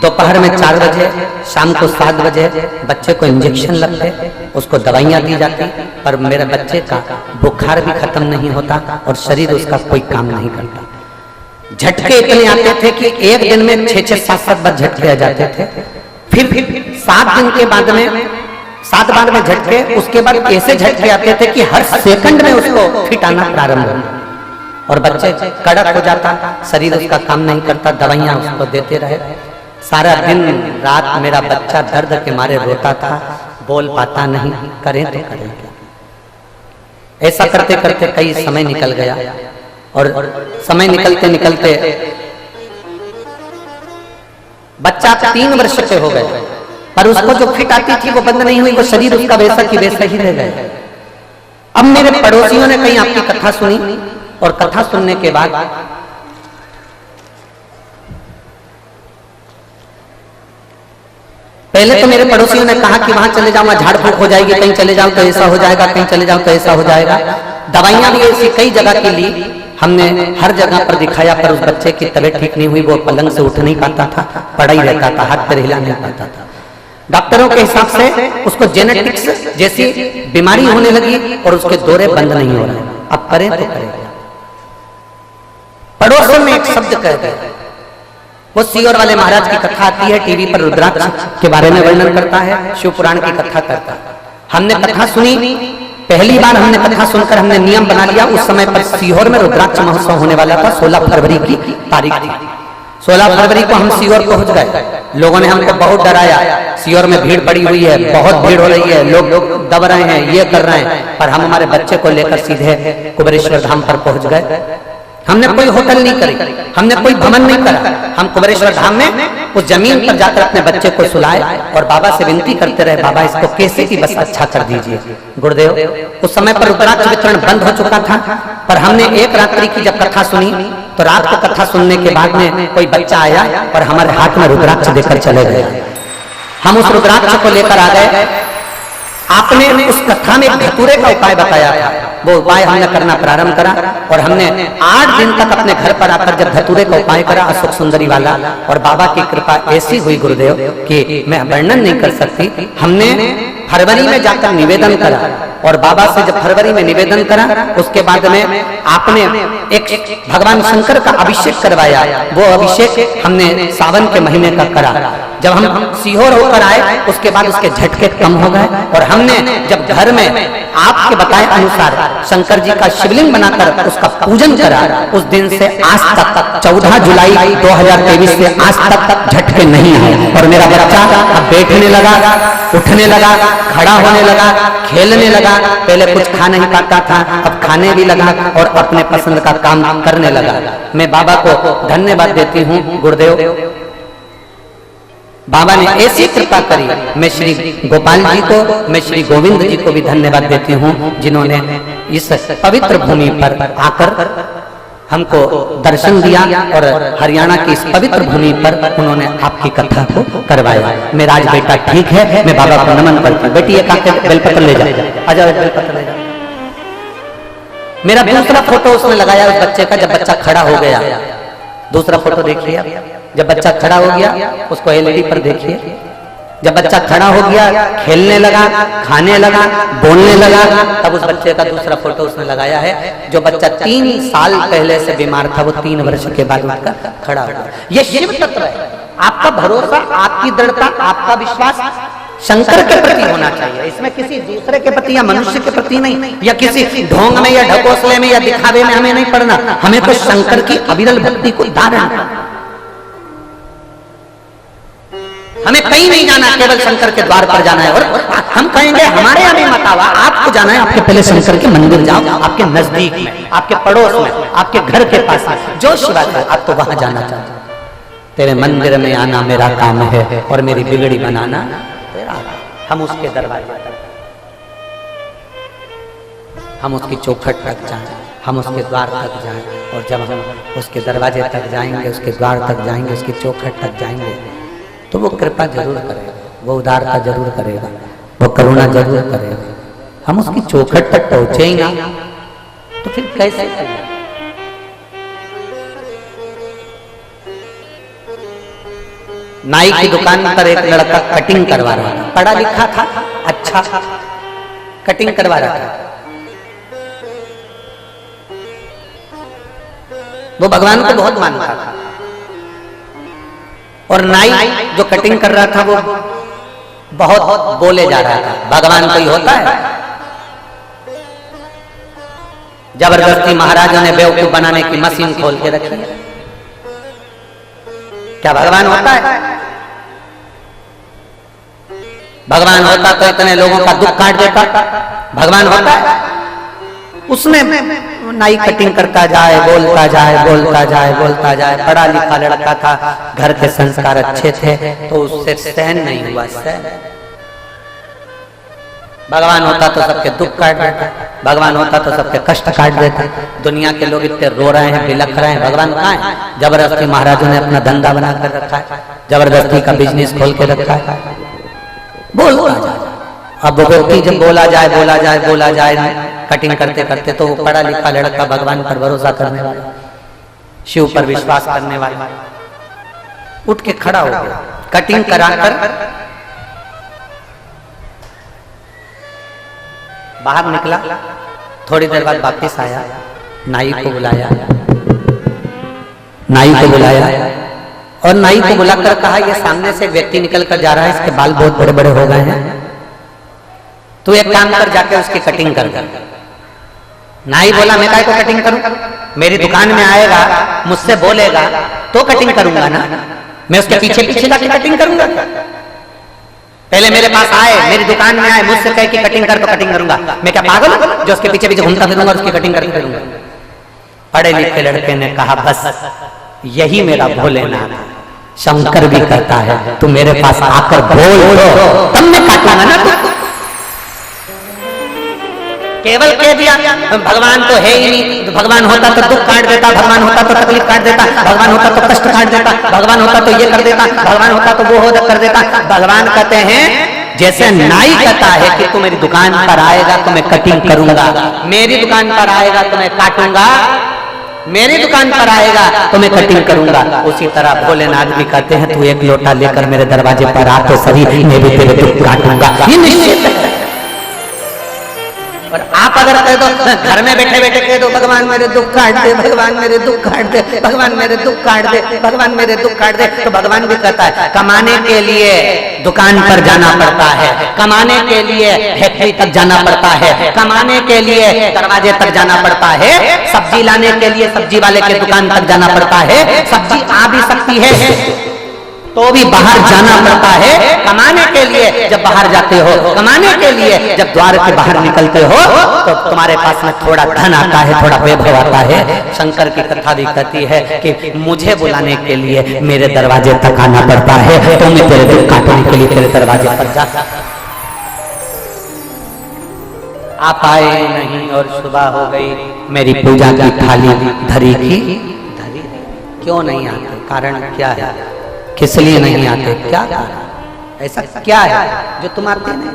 दोपहर में 4 बजे, शाम को 7 बजे बच्चे को इंजेक्शन लगते, उसको दवाइयां दी जाती, पर मेरे बच्चे का बुखार भी खत्म नहीं होता और शरीर उसका कोई काम नहीं करता। झटके इतने आते थे कि एक दिन में 6-6, 7-7 बार झटके आ जाते थे। फिर 7 दिन के बाद में 7 बार में झटके, उसके बाद ऐसे झटके आते थे कि हर सेकंड में उसको फिट आना प्रारंभ हो, और बच्चे कड़क हो जाता, शरीर उसका काम नहीं करता, दवाइयां उसको देते रहे। सारा दिन रात मेरा बच्चा दर्द के मारे रोता था, बोल पाता नहीं, करें तो करें क्या। ऐसा करते करते कई समय निकल गया, और समय निकलते निकलते बच्चा 3 वर्ष के हो गए, पर उसको जो फिट आती थी वो बंद नहीं हुई, वो शरीर उसका वैसा की वैसा ही रह गया। अब मेरे पड़ोसियों ने कहीं आपकी कथा सुनी, और कथा सुनने के बाद पहले तो मेरे पड़ोसियों ने कहा कि वहां चले जाओ, वहां झाड़ फूक हो जाएगी, कहीं चले जाओ तो ऐसा हो जाएगा, कहीं चले जाओ तो ऐसा हो जाएगा। दवाइयां भी ऐसी कई जगह की ली, हमने हर जगह पर दिखाया, पर उस बच्चे की तबीयत ठीक नहीं हुई, वो पलंग से उठ नहीं पाता था, पड़ा ही रहता था, हाथ पैर हिला नहीं पाता था। डॉक्टरों के हिसाब से उसको जेनेटिक्स जैसी बीमारी होने लगी, और उसके दौरे बंद नहीं हो रहे। अब करें तो करें। पड़ोसन में एक शब्द कह गए, वो सीहोर वाले महाराज की कथा आती है टीवी पर, रुद्राक्ष के बारे में वर्णन करता है, शिव पुराण की कथा करता है। हमने कथा सुनी, पहली बार हमने कथा सुनकर हमने नियम बना लिया। उस समय पर सीहोर में रुद्राक्ष महोत्सव होने वाला था, 16 फरवरी की तारीख थी। 16 फरवरी को हम सीहोर पहुंच गए, लोगों ने हमको बहुत डराया, सीहोर में भीड़ पड़ी हुई है, बहुत भीड़ हो रही है, लोग दब रहे हैं, ये कर रहे हैं, पर हम हमारे बच्चे को लेकर सीधे कुबेरेश्वर धाम पर पहुंच गए। हमने कोई होटल नहीं करी, हमने कोई भवन नहीं करा, हम कुबेरेश्वर धाम में उस जमीन पर जाकर अपने बच्चे को सुलाए और बाबा से विनती करते रहे, बाबा इसको कैसे की बस अच्छा कर दीजिए। गुरुदेव उस समय पर रुद्राक्ष वितरण बंद हो चुका था, पर हमने एक रात्रि की जब कथा सुनी तो रात को कथा सुनने के बाद में कोई बच्चा आया और हमारे हाथ में रुद्राक्ष देकर चले गए। हम उस रुद्राक्ष को लेकर आ गए। आपने उस कथा में धतूरे का उपाय बताया था, वो उपाय हमने करना प्रारंभ करा, और हमने 8 दिन तक अपने घर पर आकर जब धतूरे का उपाय करा अशोक सुंदरी वाला, और बाबा की कृपा ऐसी हुई गुरुदेव कि मैं वर्णन नहीं कर सकती। हमने फरवरी में जाकर निवेदन करा, और बाबा से जब फरवरी में निवेदन करा, उसके बाद में आपने एक भगवान शंकर का अभिषेक करवाया। वो अभिषेक हमने सावन के महीने का करा। जब हम सीहोर होकर आए उसके बाद उसके झटके कम हो गए, और हमने जब घर में आपके बताए अनुसार शंकर जी का शिवलिंग बनाकर उसका पूजन करा, उस दिन से आज तक 14 जुलाई 2023 से आज तक झटके नहीं आए। और मेरा बच्चा अब बैठने लगा, उठने लगा, खड़ा होने लगा, खेलने लगा। पहले कुछ खा नहीं पाता था, अब खाने भी लगा और अपने पसंद का काम करने लगा। मैं बाबा को धन्यवाद देती हूँ गुरुदेव, बाबा ने ऐसी कृपा करी। मैं श्री गोपाल जी को, मैं श्री गोविंद जी को भी धन्यवाद देती हूँ, जिन्होंने इस पवित्र भूमि पर आकर हमको दर्शन दिया, और हरियाणा की इस पवित्र भूमि पर उन्होंने आपकी कथा को करवाया। मेरा आज बेटा ठीक है, मैं बाबा को नमन करती हूँ। बेटी एक आके बेलपत्र ले जाओ, आ जाओ बेलपत्र ले जाओ। मेरा दूसरा फोटो उसने लगाया उस बच्चे का, जब बच्चा खड़ा हो गया। दूसरा फोटो देखिए, जब बच्चा खड़ा हो गया उसको एलईडी पर देखिए। जब बच्चा खड़ा हो गया, खेलने लगा, खाने लगा, बोलने लगा, तब उस बच्चे का दूसरा फोटो उसने लगाया है। जो बच्चा 3 साल पहले से बीमार था, वो 3 वर्ष के बाद उठकर खड़ा हो गया। ये शिव तत्व है। आपका भरोसा, आपकी दृढ़ता, आपका विश्वास शंकर के प्रति होना चाहिए, इसमें किसी दूसरे के प्रति या मनुष्य के प्रति नहीं, या किसी ढोंग में या ढकोसले में या दिखावे में हमें नहीं पड़ना। हमें तो शंकर की अविरल भक्ति को धारण करना। हमें कहीं नहीं जाना, केवल शंकर के द्वार पर जाना है। और हम कहेंगे हमारे यहाँ नहीं मत आवा, आपको जाना है, आपके पहले शंकर के मंदिर जाओ, आपके नजदीक में, आपके पड़ोस में, आपके घर के पास में जो शिवालय, आप तो वहां जाना चाहते। तेरे मंदिर में आना मेरा काम है और मेरी बिगड़ी बनाना तेरा। हम उसके दरवाजे, हम उसकी चौखट तक जाएं, हम उसके द्वार तक जाएं, और जब हम उसके दरवाजे तक जाएंगे, उसके द्वार तक जाएंगे, उसकी चौखट तक जाएंगे, तो वो कृपा जरूर करेगा, वो उदारता जरूर करेगा, वो करुणा जरूर करेगा। हम उसकी चौखट तक पहुंचे ही ना तो फिर कैसे करेगा? नाई की दुकान पर एक लड़का कटिंग करवा रहा था, पढ़ा लिखा था, अच्छा कटिंग करवा रहा था। वो भगवान को बहुत मानता था, और नाई जो कटिंग कर रहा था वो बहुत बोले जा रहा था। भगवान कोई होता है? जबरदस्ती महाराजों ने बेवकूफ बनाने की मशीन खोल के रखी है। क्या भगवान होता है? भगवान होता तो इतने लोगों का दुख काट देता। भगवान होता है? उसने नाई कटिंग करता जाए, बोलता जाए, बोलता जाए, बोलता जाए। पढ़ा लिखा लड़का था, घर के संस्कार अच्छे थे, तो उससे सहन नहीं हुआ। सहन भगवान होता तो सबके दुख काट देता, भगवान होता तो सबके कष्ट काट देता। दुनिया के लोग इतने रो रहे हैं, बिलख रहे हैं, भगवान कहाँ है? जबरदस्ती महाराजों ने अपना धंधा बना कर रखा है, जबरदस्ती का बिजनेस खोल के रखा है। बोलता जाए, अब वो व्यक्ति जब बोला जाए, बोला जाए, बोला जाए कटिंग करते करते, तो वो पढ़ा लिखा लड़का भगवान पर भरोसा करने वाला, शिव पर विश्वास करने वाला उठ के खड़ा हो गया, कटिंग कराकर बाहर निकला। थोड़ी देर बाद वापस आया, नाई को बुलाया, नाई को बुलाया और नाई को बुलाकर कहा, ये सामने से व्यक्ति निकल कर जा रहा है, इसके बाल बहुत बड़े बड़े हो गए हैं, तू एक काम कर, जाके उसकी कटिंग कर। नाई बोला, मैं काय को कटिंग करूं? मेरी दुकान में आएगा, मुझसे बोलेगा तो कटिंग करूंगा ना, मैं उसके पीछे पीछे जाके कटिंग करूंगा? पहले मेरे पास आए, मेरी दुकान में आए, मुझसे कहे कि कटिंग कर तो कटिंग करूंगा। मैं क्या पागल हूं जो उसके पीछे पीछे घूमता फिरूंगा और उसकी कटिंग करूंगा? पढ़े लिखे लड़के ने कहा, बस यही मेरा भोलेनाथ है। शंकर भी कहता है, तू मेरे पास आकर बोल तब मैं काटूंगा ना तुझको। केवल कह दिया भगवान तो है ही नहीं, भगवान होता तो दुख काट देता, भगवान होता तो तकलीफ काट देता, भगवान होता तो कष्ट काट देता, भगवान होता तो ये कर देता, भगवान होता तो वो कर देता। भगवान कहते हैं, जैसे नाई कहता है कि तू मेरी दुकान पर आएगा तो मैं कटिंग करूंगा, मेरी दुकान पर आएगा तो मैं काटूंगा, मेरी दुकान पर आएगा तो मैं कटिंग करूंगा, उसी तरह भोलेनाथ भी कहते हैं, तू एक लोटा लेकर मेरे दरवाजे पर आ तो सही, मैं भी तेरे दुख काटूंगा। ये निश्चित है। और आप अगर कह दो, घर में बैठे बैठे कह दो, भगवान मेरे दुख काट दे, भगवान मेरे दुख काट दे, भगवान मेरे दुख काट दे, भगवान मेरे दुख काट दे, तो भगवान भी कहता है, कमाने के लिए दुकान पर जाना पड़ता है, कमाने के लिए फैक्ट्री तक जाना पड़ता है, कमाने के लिए दरवाजे तक जाना पड़ता है, सब्जी लाने के लिए सब्जी वाले के दुकान तक जाना पड़ता है, सब्जी आ भी सकती है तो भी बाहर जाना पड़ता है। कमाने के लिए जब बाहर जाते हो, कमाने के लिए जब द्वार के बाहर निकलते हो, तो तुम्हारे पास में थोड़ा धन आता है, थोड़ा वैभव आता है। शंकर की कथा भी कहती है कि मुझे बुलाने के लिए मेरे दरवाजे तक आना पड़ता है, तो मैं तेरे दुख काटने के लिए तेरे दरवाजे पर जा। आप आए नहीं और सुबह हो गई, मेरी पूजा की थाली धरी की धरी। क्यों नहीं आते? कारण क्या है? किस लिए नहीं आते? क्या कारण? ऐसा क्या है जो तुम आते नहीं?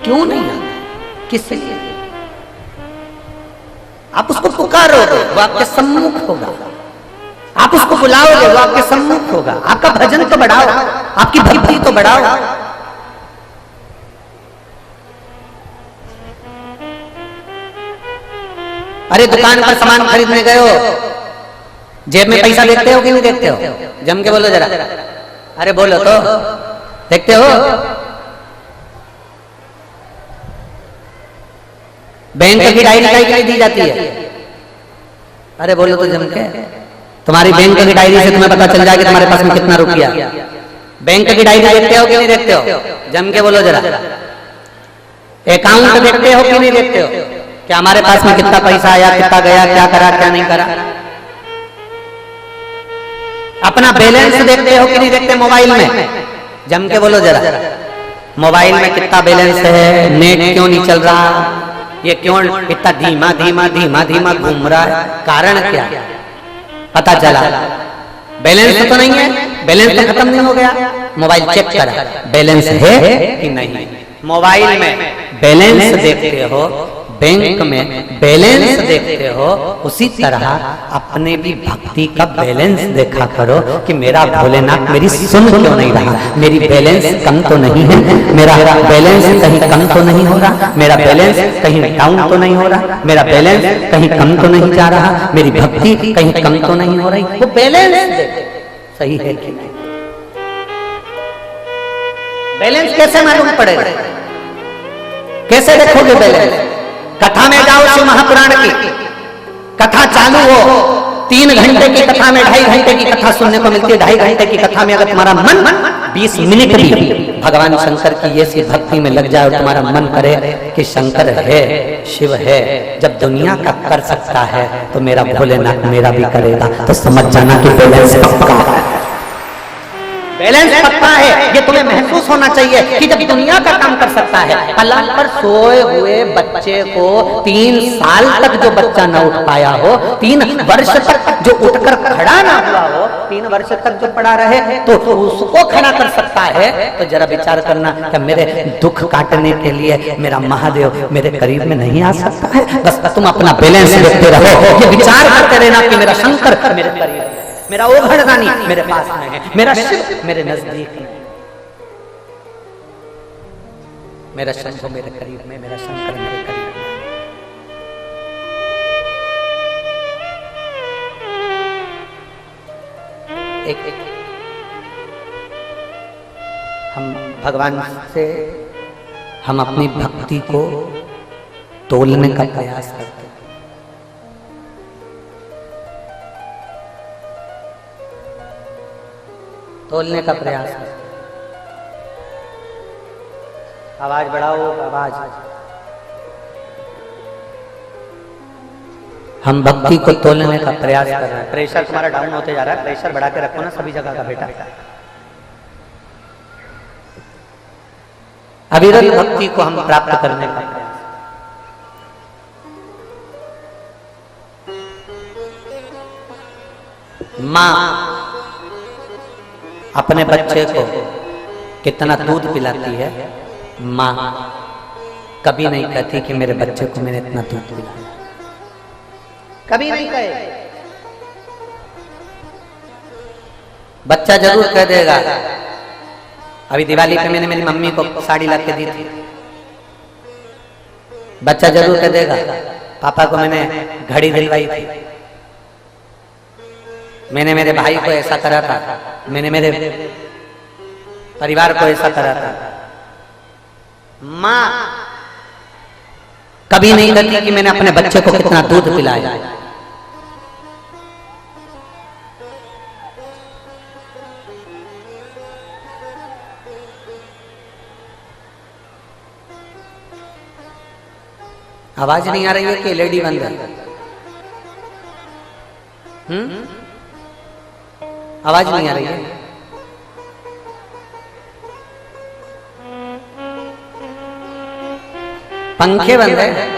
क्यों नहीं आते? किस लिए? आप उसको पुकारोगे, वो आपके सम्मुख होगा। आप उसको बुलाओगे, वो आपके सम्मुख होगा। आपका भजन तो बढ़ाओ, आपकी भक्ति तो बढ़ाओ। अरे दुकान पर सामान खरीदने गए हो, जेब में पैसा देखते हो कि नहीं देखते हो? जम के बोलो जरा। अरे बोलो तो, देखते हो? बैंक की डायरी काहे के लिए दी जाती है? अरे बोलो तो जम के, तुम्हारी बैंक की डायरी से तुम्हें पता चल जाए कि तुम्हारे पास में कितना रुपया। बैंक की डायरी देखते हो कि नहीं देखते हो? जम के बोलो जरा। अकाउंट देखते हो कि नहीं देखते हो? क्या हमारे पास में कितना पैसा आया, कितना गया, क्या करा, क्या नहीं करा? अपना बैलेंस देखते हो कि नहीं देखते मोबाइल में? जम के बोलो जरा। मोबाइल में कितना बैलेंस है, नेट क्यों नहीं चल रहा, ये क्यों इतना धीमा धीमा धीमा धीमा घूम रहा है, कारण क्या? पता चला बैलेंस तो नहीं है, बैलेंस तो खत्म नहीं हो गया। मोबाइल चेक करा बैलेंस है कि नहीं। मोबाइल में बैलेंस देखते हो, बैंक में बैलेंस देखते हो, उसी तरह अपने भी भक्ति का बैलेंस देखा करो कि मेरा भोलेनाथ मेरी सुन क्यों नहीं रहा, मेरी बैलेंस कम तो नहीं है, मेरा बैलेंस कहीं कम तो नहीं हो रहा, मेरा बैलेंस कहीं डाउन तो नहीं हो रहा, मेरा बैलेंस कहीं कम तो नहीं जा रहा, मेरी भक्ति कहीं कम तो नहीं हो रही। वो बैलेंस सही है कि नहीं? बैलेंस कैसे मालूम पड़ेगा? कैसे देखोगे बैलेंस? कथा में जाओ, शिव महापुराण की कथा चालू हो, 3 घंटे की कथा में 2.5 घंटे की कथा सुनने को मिलती है। 2.5 घंटे की कथा में अगर तुम्हारा मन 20 मिनट भी भगवान शंकर की ये सी भक्ति में लग जाए और तुम्हारा मन करे कि शंकर है, शिव है, जब दुनिया का कर सकता है तो मेरा भोलेनाथ मेरा भी करेगा, तो समझ जाना कि बैलेंस पक्का है। बैलेंस पक्का है, ये तुम्हें महसूस होना चाहिए कि जब दुनिया का काम कर सकता है। पलंग पर सोए हुए बच्चे को 3 साल तक जो बच्चा न उठ पाया हो, 3 वर्ष तक जो उठकर खड़ा ना हुआ हो, 3 वर्ष तक जो पड़ा रहे तो उसको खड़ा कर सकता है। तो जरा विचार करना कि मेरे दुख काटने के लिए मेरा महादेव मेरे करीब में नहीं आ सकता है? बस तुम अपना बैलेंस देखते रहो, ये विचार करते रहना कि मेरा शंकर मेरे करीब है, मेरा ओघड़दानी मेरे पास में है, मेरा शिव मेरे नजदीक है, मेरा शंकर मेरे करीब में, मेरा शंकर मेरे करीब में। एक हम भगवान से हम अपनी भक्ति को तोलने का प्रयास करते हैं। तोलने का प्रयास करते। आवाज बढ़ाओ, आवाज। हम भक्ति को तोलने का प्रयास कर रहे हैं। प्रेशर तुम्हारा डाउन होते जा रहा है, प्रेशर बढ़ा के रखो ना सभी जगह का बेटा। अविरत भक्ति को हम प्राप्त करने का प्रयास। माँ अपने बच्चे को कितना दूध पिलाती है, माँ कभी नहीं कहती कि मेरे बच्चे को मैंने इतना दूध पिलाया, कभी नहीं कहे। बच्चा जरूर कह देगा, अभी दिवाली पे मैंने मेरी मम्मी को साड़ी ला के दी थी। बच्चा जरूर कह देगा, पापा को मैंने घड़ी दिलवाई थी, मैंने मेरे भाई को ऐसा करा था, मैंने मेरे परिवार को ऐसा करा था। माँ कभी नहीं कहती कि मैंने अपने बच्चे को कितना दूध पिलाया। आवाज नहीं आ रही है कि लेडी बंद है? आवाज नहीं आ रही है? पंखे बंद है?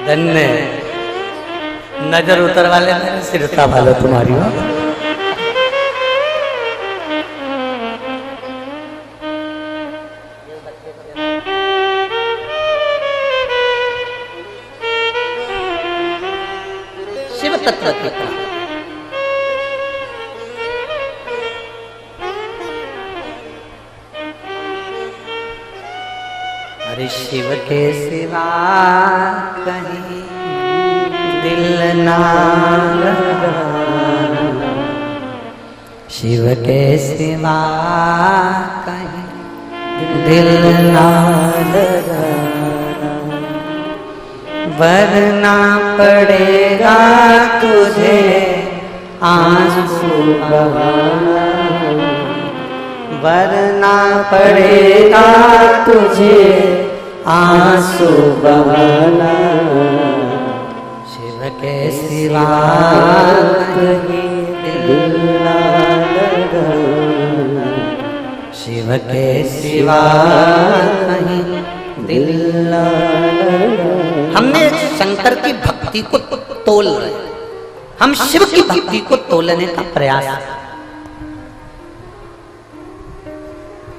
धन्य नजर उतर वाले सिरता वालो तुम्हारी हो। शिव तत्व की अरे शिव के सिवा कहीं दिल ना लगा, शिव के सिवा कहीं दिल ना लगा, वरना पड़ेगा तुझे आंसू बहाना, वरना पड़ेगा तुझे आंसू बहाना, शिव के सिवा कहीं दिल ना लगाना, शिव के सिवा कहीं दिल ना लगाना। हमने शंकर की भक्ति को तोल रहे, हम शिव की भक्ति को तोलने का प्रयास,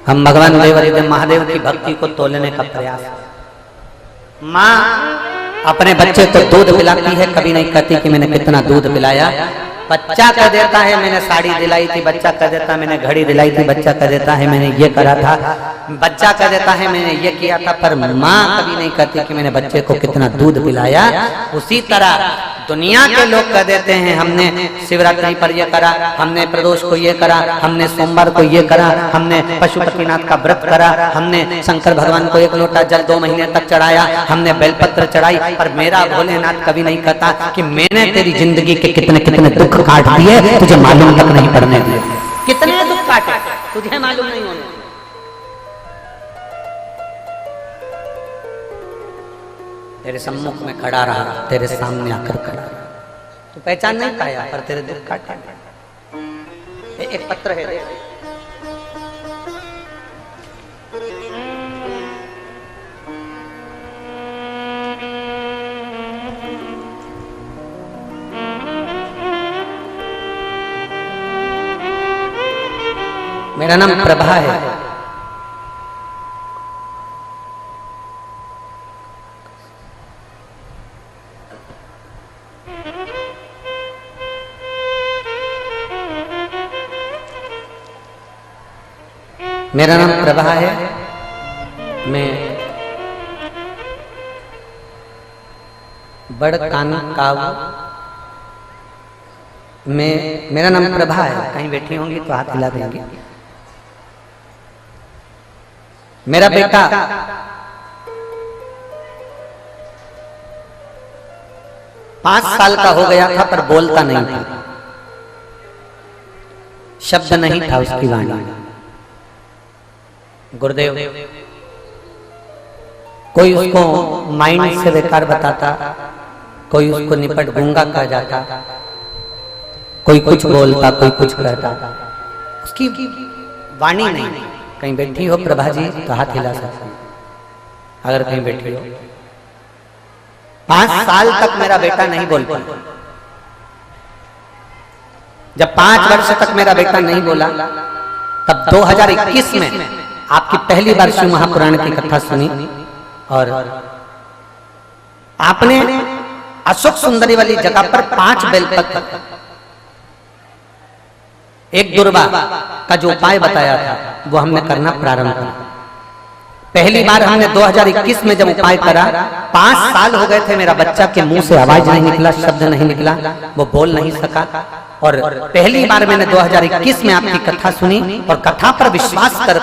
हम भगवान देव महादेव की भक्ति को तोलने का प्रयास। माँ अपने बच्चे को दूध पिलाती है, कभी नहीं कहती कि मैंने कितना दूध पिलाया। बच्चा कह देता है मैंने साड़ी दिलाई थी, बच्चा कह देता है मैंने घड़ी दिलाई थी, बच्चा कह देता है मैंने ये करा था, बच्चा कह देता है मैंने ये किया था, पर माँ कभी नहीं कहती कि मैंने बच्चे को कितना दूध पिलाया। उसी तरह दुनिया के लोग कह देते हैं हमने शिवरात्रि पर ये करा, हमने प्रदोष को ये करा, हमने सोमवार को ये करा, हमने पशुपतिनाथ का व्रत करा, हमने शंकर भगवान को 1 लोटा जल 2 महीने तक चढ़ाया, हमने बेलपत्र चढ़ाई। पर मेरा भोलेनाथ कभी नहीं कहता कि मैंने तेरी जिंदगी के कितने कितने दुख काट दिए, तुझे मालूम तक नहीं पड़ने दिए। कितने दुख काटे तुझे मालूम नहीं होने। तेरे सम्मुख में खड़ा रहा, तेरे सामने आकर खड़ा, तो पहचान नहीं पाया, पर तेरे दुख काटे। एक पत्र है, मेरा नाम प्रभा है, मेरा नाम प्रभा है, मैं बड़कानकाव में, मेरा नाम प्रभा है। कहीं बैठी होंगी तो हाथ हिला देंगे। मेरा बेटा पांच साल का हो गया था, पर बोलता नहीं था, शब्द नहीं था उसकी वाणी। गुरुदेव कोई उसको माइंड से बेकार बताता, कोई उसको निपट गूंगा कह जाता, कोई कुछ बोलता, कोई कुछ कहता, उसकी वाणी नहीं। कहीं बैठी हो प्रभा जी तो हाथ हिला सकते, अगर कहीं बैठी हो। 5 साल तक मेरा बेटा नहीं बोल पाया। जब 5 वर्ष तक मेरा बेटा नहीं बोला, तब 2021 में आपकी पहली बार शिव महापुराण की कथा सुनी, और आपने अशोक सुंदरी वाली जगह पर 5 बेलपत्र, एक दुर्वा का जो उपाय बताया था वो हमने करना प्रारंभ किया। पहली बार हमने 2021 में जब उपाय करा, 5 साल हो गए थे, मेरा बच्चा के मुंह से आवाज नहीं निकला, शब्द नहीं निकला, वो बोल नहीं सका। और पहली बार मैंने 2021 में आपकी कथा सुनी, और कथा पर विश्वास कर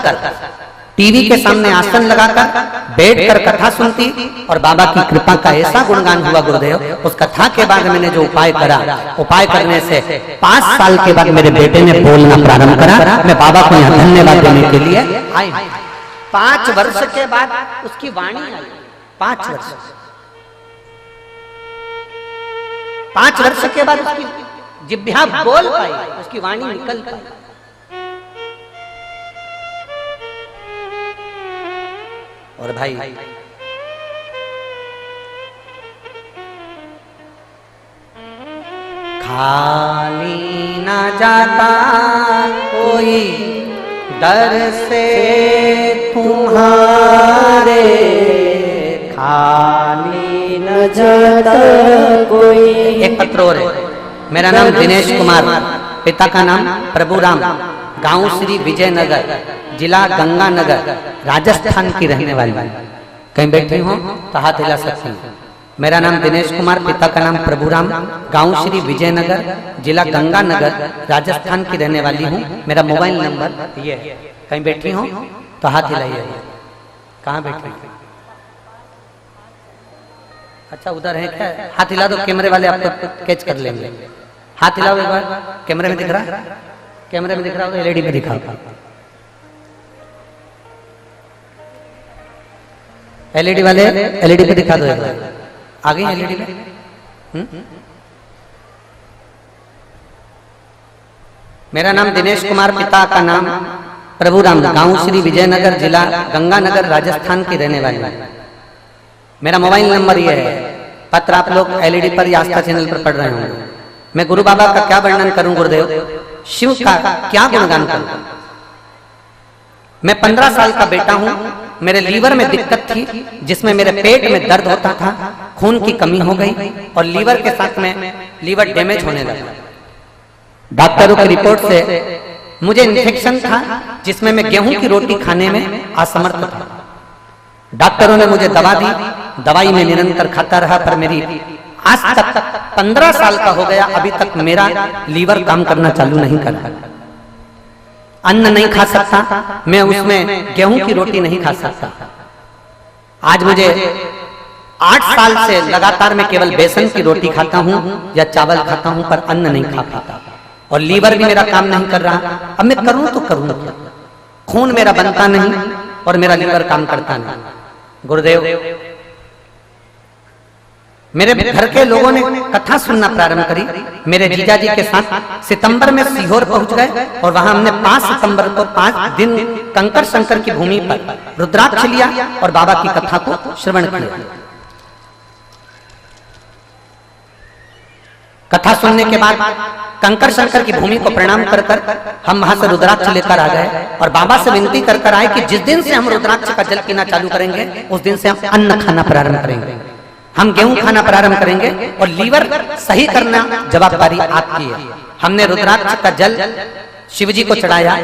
टीवी के सामने आसन लगाकर बैठकर कथा सुनती, और बाबा की कृपा का ऐसा गुणगान हुआ गुरुदेव। उस कथा के बाद मैंने जो उपाय करा, उपाय करने से 5 साल के बाद मेरे बेटे ने बोलना प्रारंभ करा। मैं बाबा को यहाँ धन्यवाद देने के लिए आई। 5 वर्ष के बाद उसकी वाणी आई। 5 वर्ष, 5 वर्ष के बाद उसकी जिह्वा बोल पाई, उसकी वाणी निकल पाई। और भाई खाली ना जाता कोई दर से तुम्हारे, खाली न जाता कोई। एक पत्र और है, मेरा नाम दिनेश कुमार, पिता का नाम प्रभुराम, गांव श्री विजयनगर, जिला गंगानगर, राजस्थान की रहने वाली। कहीं बैठी हो तो हाथ हिला सकती हैं। मेरा नाम दिनेश कुमार, पिता का नाम प्रभुराम, गांव श्री विजयनगर, जिला गंगानगर, राजस्थान की रहने वाली हूँ। मेरा मोबाइल नंबर ये है। कहीं बैठी हो तो हाथ हिलाइए। कहाँ बैठी? अच्छा उधर है क्या? हाथ हिला दो, कैमरे वाले आपको कैच कर लेंगे। हाथ हिलाओ एक बार। कैमरे में दिख रहा? कैमरे में दिख रहा हो तो एलईडी में दिखाओ। एलईडी वाले एलईडी पे दिखा दो एक बार। आ गई एलईडी में? मेरा नाम दिनेश कुमार, पिता का नाम प्रभुराम, गांव श्री विजयनगर, जिला गंगानगर, राजस्थान की रहने वाली हूँ। मेरा मोबाइल नंबर ये है। पत्र आप लोग एलईडी पर या आस्था चैनल पर पढ़ रहे होंगे। मैं गुरु बाबा का क्या वर्णन करूं गुरुदेव, शिव का क्या गुणगान करूं। मैं 15 साल का बेटा हूं। मेरे लीवर में दिक्कत थी, जिसमें मेरे पेट में दर्द होता था, खून की कमी हो गई और लीवर के साथ में लीवर डैमेज होने लगा। डॉक्टरों की रिपोर्ट से मुझे इन्फेक्शन था, जिसमें मैं गेहूं की रोटी खाने में असमर्थ था। डॉक्टरों ने मुझे दवा दी, दवाई में निरंतर खाता रहा, पर मेरी आज तक 15 साल का हो गया, अभी तक मेरा लीवर काम करना चालू नहीं कर रहा। अन्न नहीं खा सकता मैं, उसमें गेहूं की रोटी नहीं खा सकता। आज मुझे 8 साल से लगातार मैं केवल बेसन की रोटी खाता हूं या चावल खाता हूं, पर अन्न नहीं खा पाता और लीवर भी मेरा काम नहीं कर रहा। अब मैं करूं तो करूं क्या? खून मेरा बनता नहीं और मेरा लीवर काम करता नहीं। गुरुदेव, मेरे घर के लोगों ने कथा सुनना प्रारंभ करी। मेरे जीजा जी के साथ सितंबर में सीहोर पहुंच गए और वहां हमने 5 सितंबर को 5 दिन कंकर शंकर की भूमि पर रुद्राक्ष लिया और बाबा की कथा को श्रवण किया। कथा सुनने के बाद कंकर शंकर की भूमि को प्रणाम कर कर हम वहां से रुद्राक्ष लेकर आ गए और बाबा से विनती कर कर आए कि जिस दिन से हम रुद्राक्ष का जल पीना चालू करेंगे, उस दिन से हम अन्न खाना प्रारंभ करेंगे, हम गेहूं खाना प्रारंभ करेंगे और लीवर सही करना जवाबदारी आपकी है। हमने रुद्राक्ष का जल शिव जी को चढ़ाया।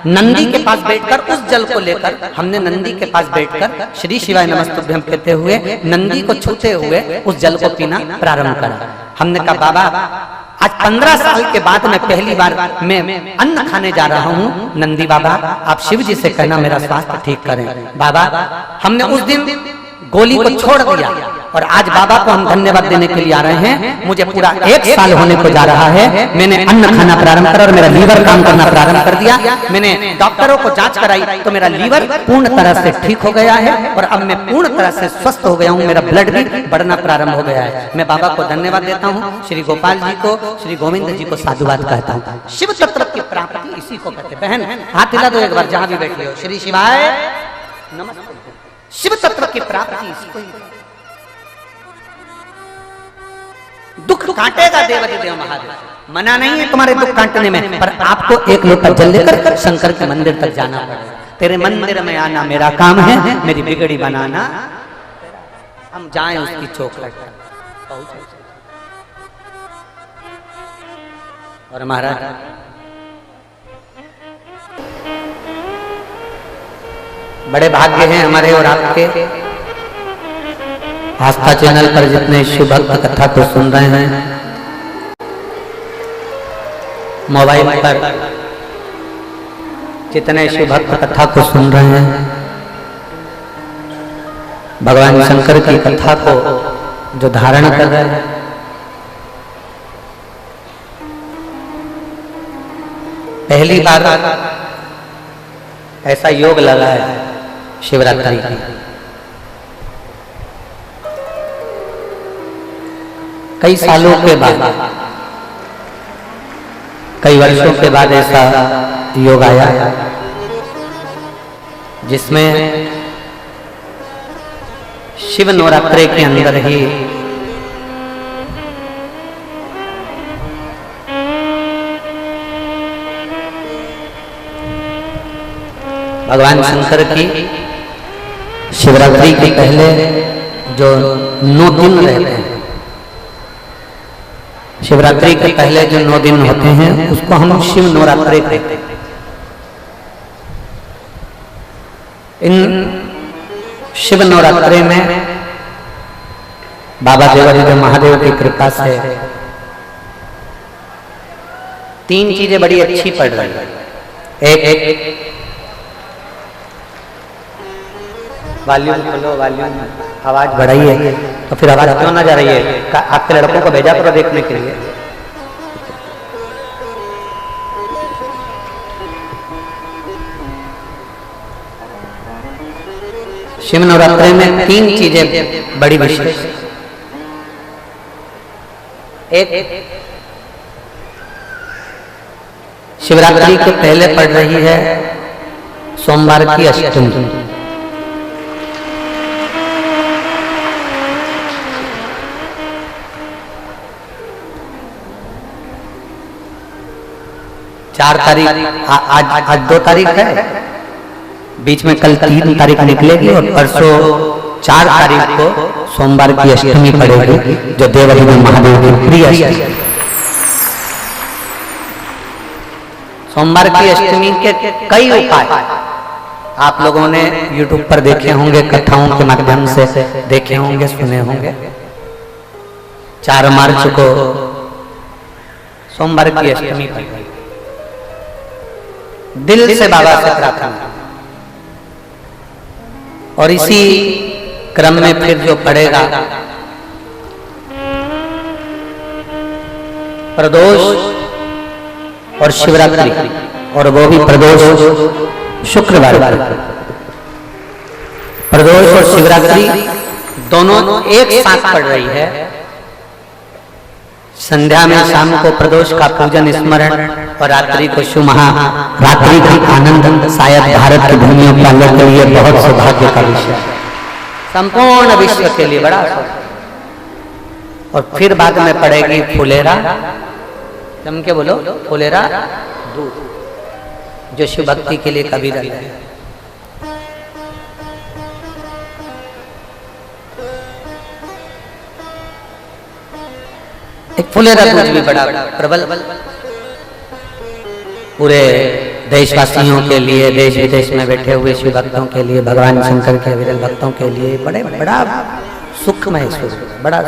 नंदी के पास बैठकर उस जल को लेकर हमने नंदी के पास बैठकर श्री शिवाय नमस्तुभ्यम कहते हुए नंदी को छूते हुए उस जल को पीना प्रारंभ करा। हमने कहा बाबा, आज 15 साल के बाद मैं पहली बार मैं अन्न खाने जा रहा हूँ। नंदी बाबा, आप शिव जी से कहना मेरा स्वास्थ्य ठीक करें। बाबा, हमने उस दिन गोली को छोड़ दिया और आज बाबा को हम धन्यवाद देने के लिए आ रहे हैं। मुझे पूरा 1 साल होने को जा रहा है। मैंने अन्न खाना प्रारंभ करा और मेरा लीवर काम करना प्रारंभ कर दिया। मैंने डॉक्टरों को जांच कराई तो मेरा लीवर पूर्ण तरह से ठीक हो गया है और अब मैं पूर्ण तरह से स्वस्थ हो गया हूँ। मेरा ब्लड भी बढ़ना प्रारंभ हो गया है। मैं बाबा को धन्यवाद देता हूँ। श्री गोपाल जी को, श्री गोविंद जी को साधुवाद कहता हूँ। शिव तत्व की प्राप्ति इसी को कहते। बहन हाथ हिला दो एक बार जहां भी बैठी हो। श्री शिवाय नमस्ते। शिव तत्व की प्राप्ति इसको दुख काटेगा देवाधिदेव महादेव। मना नहीं है तुम्हारे दुख काटने में, पर आपको एक लोटा जल लेकर शंकर के मंदिर तक जाना पड़ेगा। तेरे मंदिर में आना मेरा काम है, मेरी बिगड़ी बनाना। हम जाएं उसकी चौखट पहुंचे। और महाराज, बड़े भाग्य हैं हमारे और आपके, आस्था चैनल पर जितने शिव भक्त कथा को सुन रहे हैं, मोबाइल पर जितने शिव भक्त कथा को सुन रहे हैं, भगवान शंकर की कथा को जो धारण कर रहे हैं, पहली बार ऐसा योग लगा है शिवरात्रि की। कई सालों के बाद, कई वर्षों के बाद ऐसा योग आया जिसमें शिव नवरात्रि के अंदर ही भगवान शंकर की शिवरात्रि के पहले जो 9 दिन रहते हैं, शिवरात्रि के पहले जो 9 दिन होते हैं उसको हम शिव नवरात्रि कहते हैं। इन शिव नवरात्रि में बाबा देवादिदेव महादेव की कृपा से 3 चीजें बड़ी अच्छी पड़ रही है। एक वॉल्यूम खोलो, वॉल्यूम आवाज बढ़ाइए। तो फिर आवाज क्यों ना जा रही है? आपके लड़कों को भेजा करो देखने के लिए। शिव नवरात्रि में 3 चीजें बड़ी विशेष। एक, शिवरात्रि के पहले पड़ रही है सोमवार की अष्टमी। चार तारीख, आज 2 तारीख है, बीच में कल 3 तारीख निकलेगी और परसों 4 तारीख को सोमवार की अष्टमी पड़ेगी, जो देवादिदेव महादेव की प्रिय अष्टमी। सोमवार की अष्टमी के कई उपाय आप लोगों ने YouTube पर देखे होंगे, कथाओं के माध्यम से देखे होंगे, सुने होंगे। 4 मार्च को सोमवार की अष्टमी पड़ेगी। दिल से बाबा से प्रार्थना, और इसी क्रम में फिर जो पड़ेगा प्रदोष और शिवरात्रि, और वो भी प्रदोष शुक्रवार। प्रदोष और शिवरात्रि दोनों एक साथ पड़ रही है। संध्या में शाम को प्रदोष का पूजन स्मरण और रात्रि को शिव महारात्रि का आनंद शायद भारत की भूमियों वालों के लिए बहुत सौभाग्य का विषय है, संपूर्ण विश्व के लिए बड़ा। और फिर बाद में पड़ेगी फुलेरा, जम के बोलो, फुलेरा दूध, जो शिव भक्ति के लिए कबीरा है। एक फुलेरा दूध भी बड़ा प्रबल पूरे देशवासियों के लिए, देश विदेश में बैठे हुए शिव भक्तों के लिए, भगवान शंकर के विरल भक्तों के लिए बड़ा सुखमय स्वरूप, बड़ा।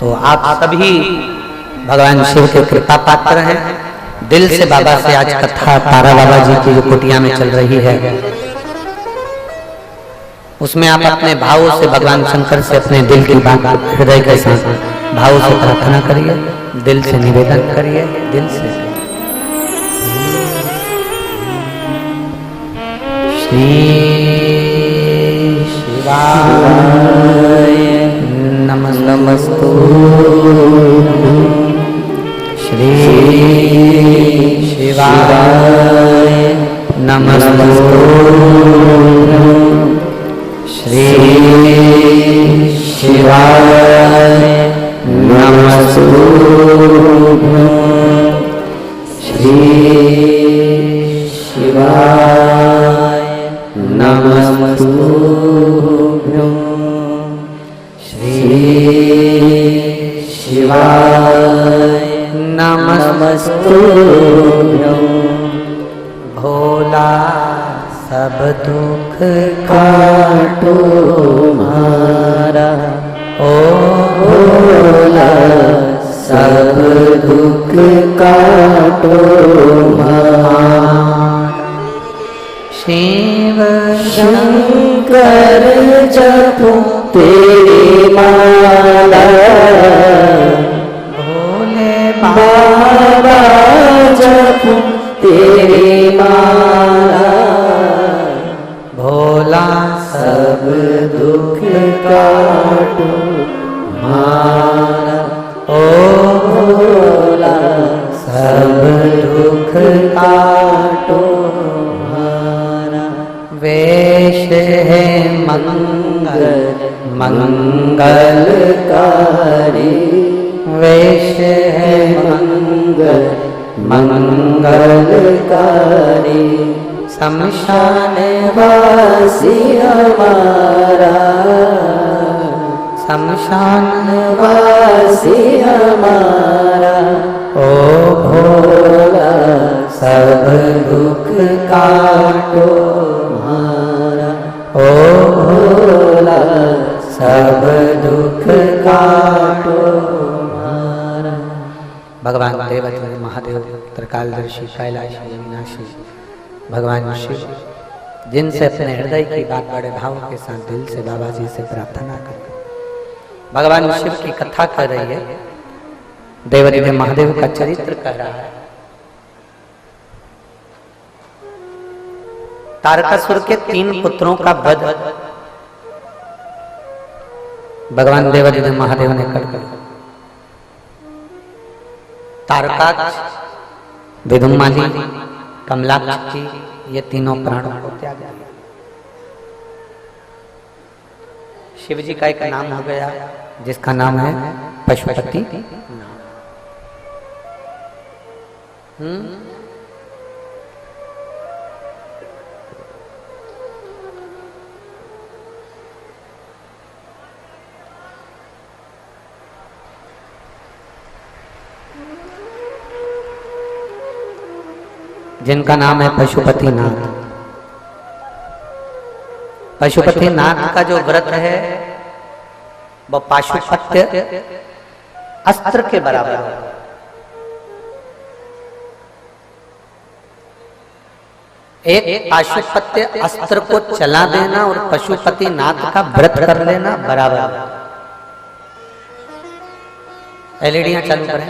तो आप सभी भगवान शिव के कृपा पात्र हैं। दिल से बाबा से आज कथा तारा बाबा जी की जो कुटिया में चल रही है, उसमें आप अपने भावों से भगवान शंकर से अपने दिल की बात हृदय के साथ भाव से प्रार्थना करिए, दिल से निवेदन करिए, दिल से। श्री शिवाय नमस्तु, श्री शिवाय नमस्तु, श्री शिवाय नमस्तुभ्यं, श्री शिवाय नमस्तुभ्यं, श्री शिवाय नमस्तुभ्यं। भोला सब दुख काटो मारा, ओ भोला सब दुख काटो मारा। शिव शंकर जपो तेरी माला, भोले बाबा जपो तेरी माला। भोला सब दुख काटो मारा, ओ भोला सब दुख काटो मारा। वेश है मंगल मंगलकारी, वेश है मंगल मंगलकारी। शमशान वासी हमारा, शमशान वासी हमारा। ओ भोला सब दुख काटो मारा, ओ कालदर्शी कैलाशी अविनाशी भगवान शिव जिनसे अपने हृदय की बात बड़े भाव के साथ दिल से बाबा जी से प्रार्थना कर भगवान शिव की कथा कर रही है। देवादिदेव महादेव का चरित्र कह रहा है। तारकासुर के 3 पुत्रों का वध भगवान देवादिदेव महादेव ने कर दिया। तारकाक्ष, विदुम्माली, कमलाक्ष की ये तीनों प्राणों को त्याग दिया। शिव जी का एक नाम हो गया जिसका नाम है पशुपति। जिनका नाम है पशुपतिनाथ। पशुपतिनाथ का जो व्रत है वह पाशुपत्य अस्त्र के बराबर है। एक पाशुपत्य अस्त्र को चला देना और पशुपतिनाथ का व्रत कर लेना बराबर है। एलईडियां चालू करें,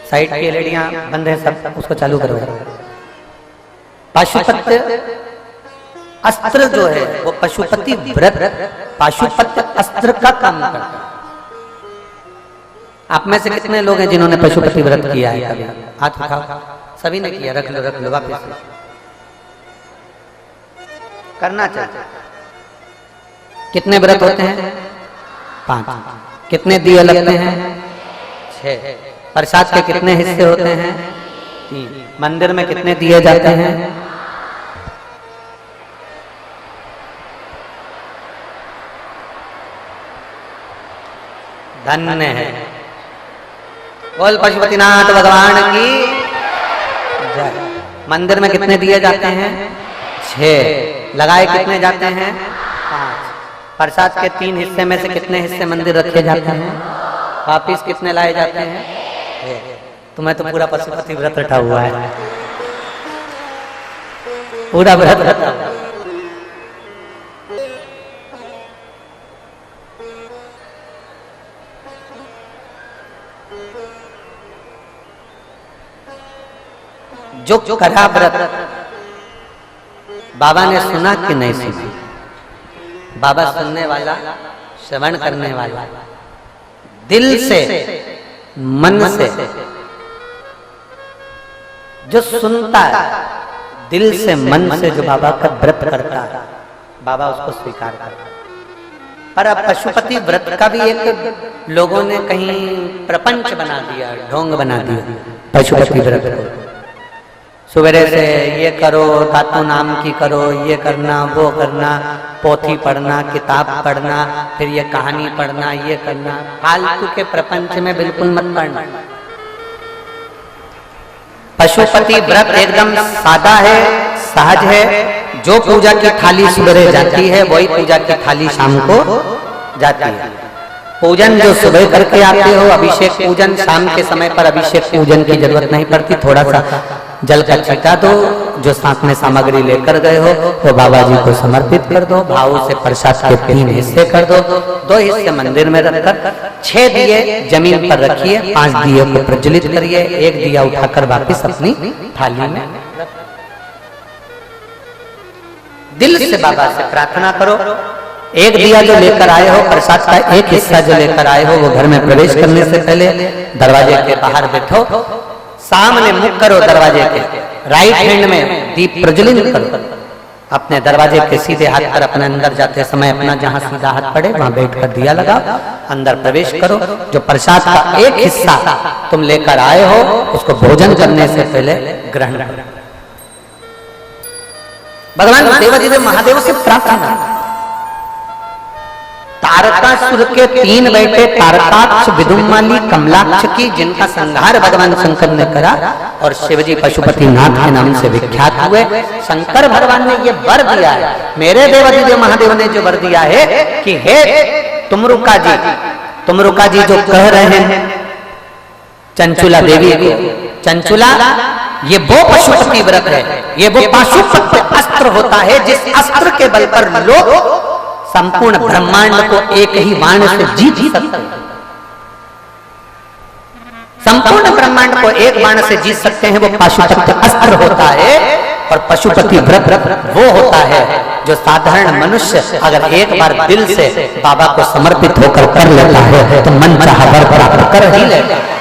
साइड की एलईडियां बंद है सब, उसको चालू करो। पाशुपत्य अस्त्र जो है वो पशुपति व्रत पाशुपत्य अस्त्र का काम करता है। आप में से कितने लोग हैं जिन्होंने पशुपति व्रत किया है? कभी हाथ उठाओ। सभी ने किया। रख लो वापिस करना चाहिए। कितने व्रत होते हैं? 5। कितने दिए लगते हैं? 6। प्रसाद के कितने हिस्से होते हैं? 3। मंदिर में कितने दिए जाते हैं? धन्य है। बोल पशुपतिनाथ भगवान की जय। मंदिर में कितने दिए जाते हैं? 6। लगाए कितने जाते हैं? 5। प्रसाद के 3 हिस्से में से कितने हिस्से मंदिर रखे जाते हैं? वापिस कितने लाए जाते हैं? तुम्हें तो पूरा पशुपति व्रत रटा हुआ है। पूरा व्रत रटा हुआ है। जो करा व्रत बाबा ने सुना कि नहीं सुना? बाबा सुनने वाला, श्रवण करने वाला, दिल से मन से जो सुनता है, दिल से मन से जो बाबा का व्रत करता है, बाबा उसको स्वीकार करता है। पर अब पशुपति व्रत का भी एक लोगों ने कहीं प्रपंच बना दिया, ढोंग बना दिया पशुपति व्रत को। सुबह से ये करो, धातु नाम की करो, ये करना, वो करना, पोथी पढ़ना, किताब पढ़ना, फिर ये कहानी पढ़ना, ये करना। फालतू के प्रपंच में बिल्कुल मत पढ़ना। पशुपति व्रत एकदम सादा है, सहज है। जो पूजा की थाली सुबह जाती है वही पूजा की थाली शाम को जाती है। पूजन जो सुबह करके आते हो, अभिषेक पूजन, शाम के समय पर अभिषेक पूजन की जरूरत नहीं पड़ती। थोड़ा सा जल का छिटा दो, जो साथ में सामग्री लेकर गए हो वो बाबा जी को समर्पित कर दो। भाव से प्रसाद के 3 हिस्से कर दो। 2 हिस्से मंदिर में रखकर 6 दिए जमीन पर रखिए, 5 दिए को प्रज्वलित करिए, 1 दिया उठाकर वापिस अपनी थाली में। दिल से बाबा से प्रार्थना करो। 1 दिया जो लेकर आए हो, प्रसाद का 1 हिस्सा जो लेकर आए हो, वो घर में प्रवेश करने से पहले दरवाजे के बाहर बैठो, सामने मुख करो दरवाजे के, राइट हैंड में दीप प्रज्वलित करो। अपने दरवाजे के सीधे हाथ पर अपने अंदर जाते समय अपना जहां सीधा हाथ पड़े वहां बैठकर दिया लगाओ, अंदर प्रवेश करो। जो प्रसाद का 1 हिस्सा तुम लेकर आए हो उसको भोजन करने से पहले ग्रहण करो। भगवान देवादिदेव महादेव से प्रार्थना। तारकासुर के 3 बेटे तारकाक्ष, विदुम्माली, कमलाक्ष की, जिनका संहार भगवान शंकर ने करा और शिवजी पशुपतिनाथ के नाम से विख्यात हुए। शंकर भगवान ने ये वर दिया है, मेरे देवादिदेव महादेव ने जो वर दिया है कि हे तुमरुका जी जो कह रहे हैं चंचुला देवी को। चंचुला ये वो पशुपति व्रत है, ये वो पाशुपत अस्त्र होता है जिस अस्त्र के बल पर लोग संपूर्ण ब्रह्मांड को एक ही बाण से जीत सकते हैं। संपूर्ण ब्रह्मांड को एक बाण से जीत सकते हैं, वो पाशुपत अस्त्र होता है। और पशुपति व्रत वो होता है जो साधारण मनुष्य अगर एक बार दिल से बाबा को समर्पित होकर कर लेता है तो मन चाहा वर प्राप्त कर ही लेता है।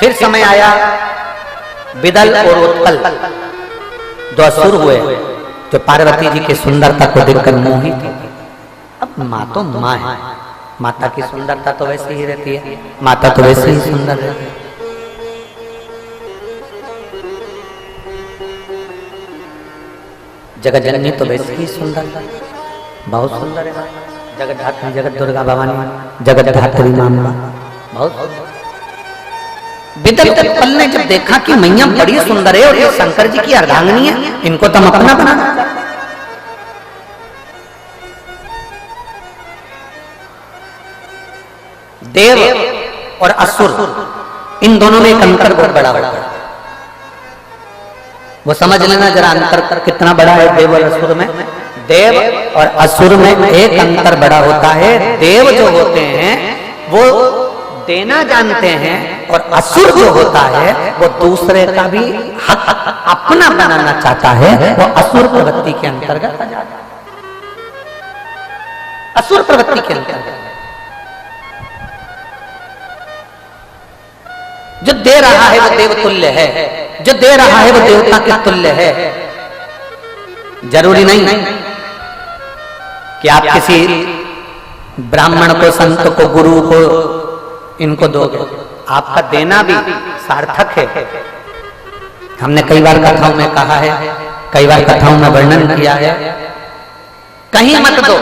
फिर समय आया विदल और उत्पल, दो असुर हुए जो पार्वती जी की सुंदरता को देखकर मोहित थे। अब माँ तो माँ है, माता की सुंदरता तो वैसे ही रहती है, माता तो वैसे ही सुंदर रहती है। जगत जननी तो वैसे ही सुंदर, बहुत सुंदर है। जगत धात्री, जगत दुर्गा भवानी, जगत धात्री मामा बहुत। विदल उत्पल ने जब देखा कि मैया बड़ी सुंदर है और ये शंकर जी की अर्धांगिनी है, इनको तो हम अपना बनाना। देव और असुर इन दोनों में एक अंतर बहुत बड़ा होता है, वो समझ लेना जरा अंतर कितना बड़ा है देव और असुर में। देव और असुर में एक अंतर बड़ा होता है, देव जो होते हैं वो देना जानते हैं और असुर जो होता है वो दूसरे का भी हक अपना बनाना चाहता है, वो असुर प्रवृत्ति के अंतर्गत आ जाता है। असुर प्रवृत्ति के अंतर्गत जो दे रहा है वो देव तुल्य है, जो दे रहा है वो देवता के तुल्य है। जरूरी नहीं कि आप किसी ब्राह्मण को, संत को, गुरु को इनको दोगे, आपका देना भी सार्थक है। हमने कई बार कथाओं में कहा है, कई बार कथाओं में वर्णन किया है, कहीं मत दो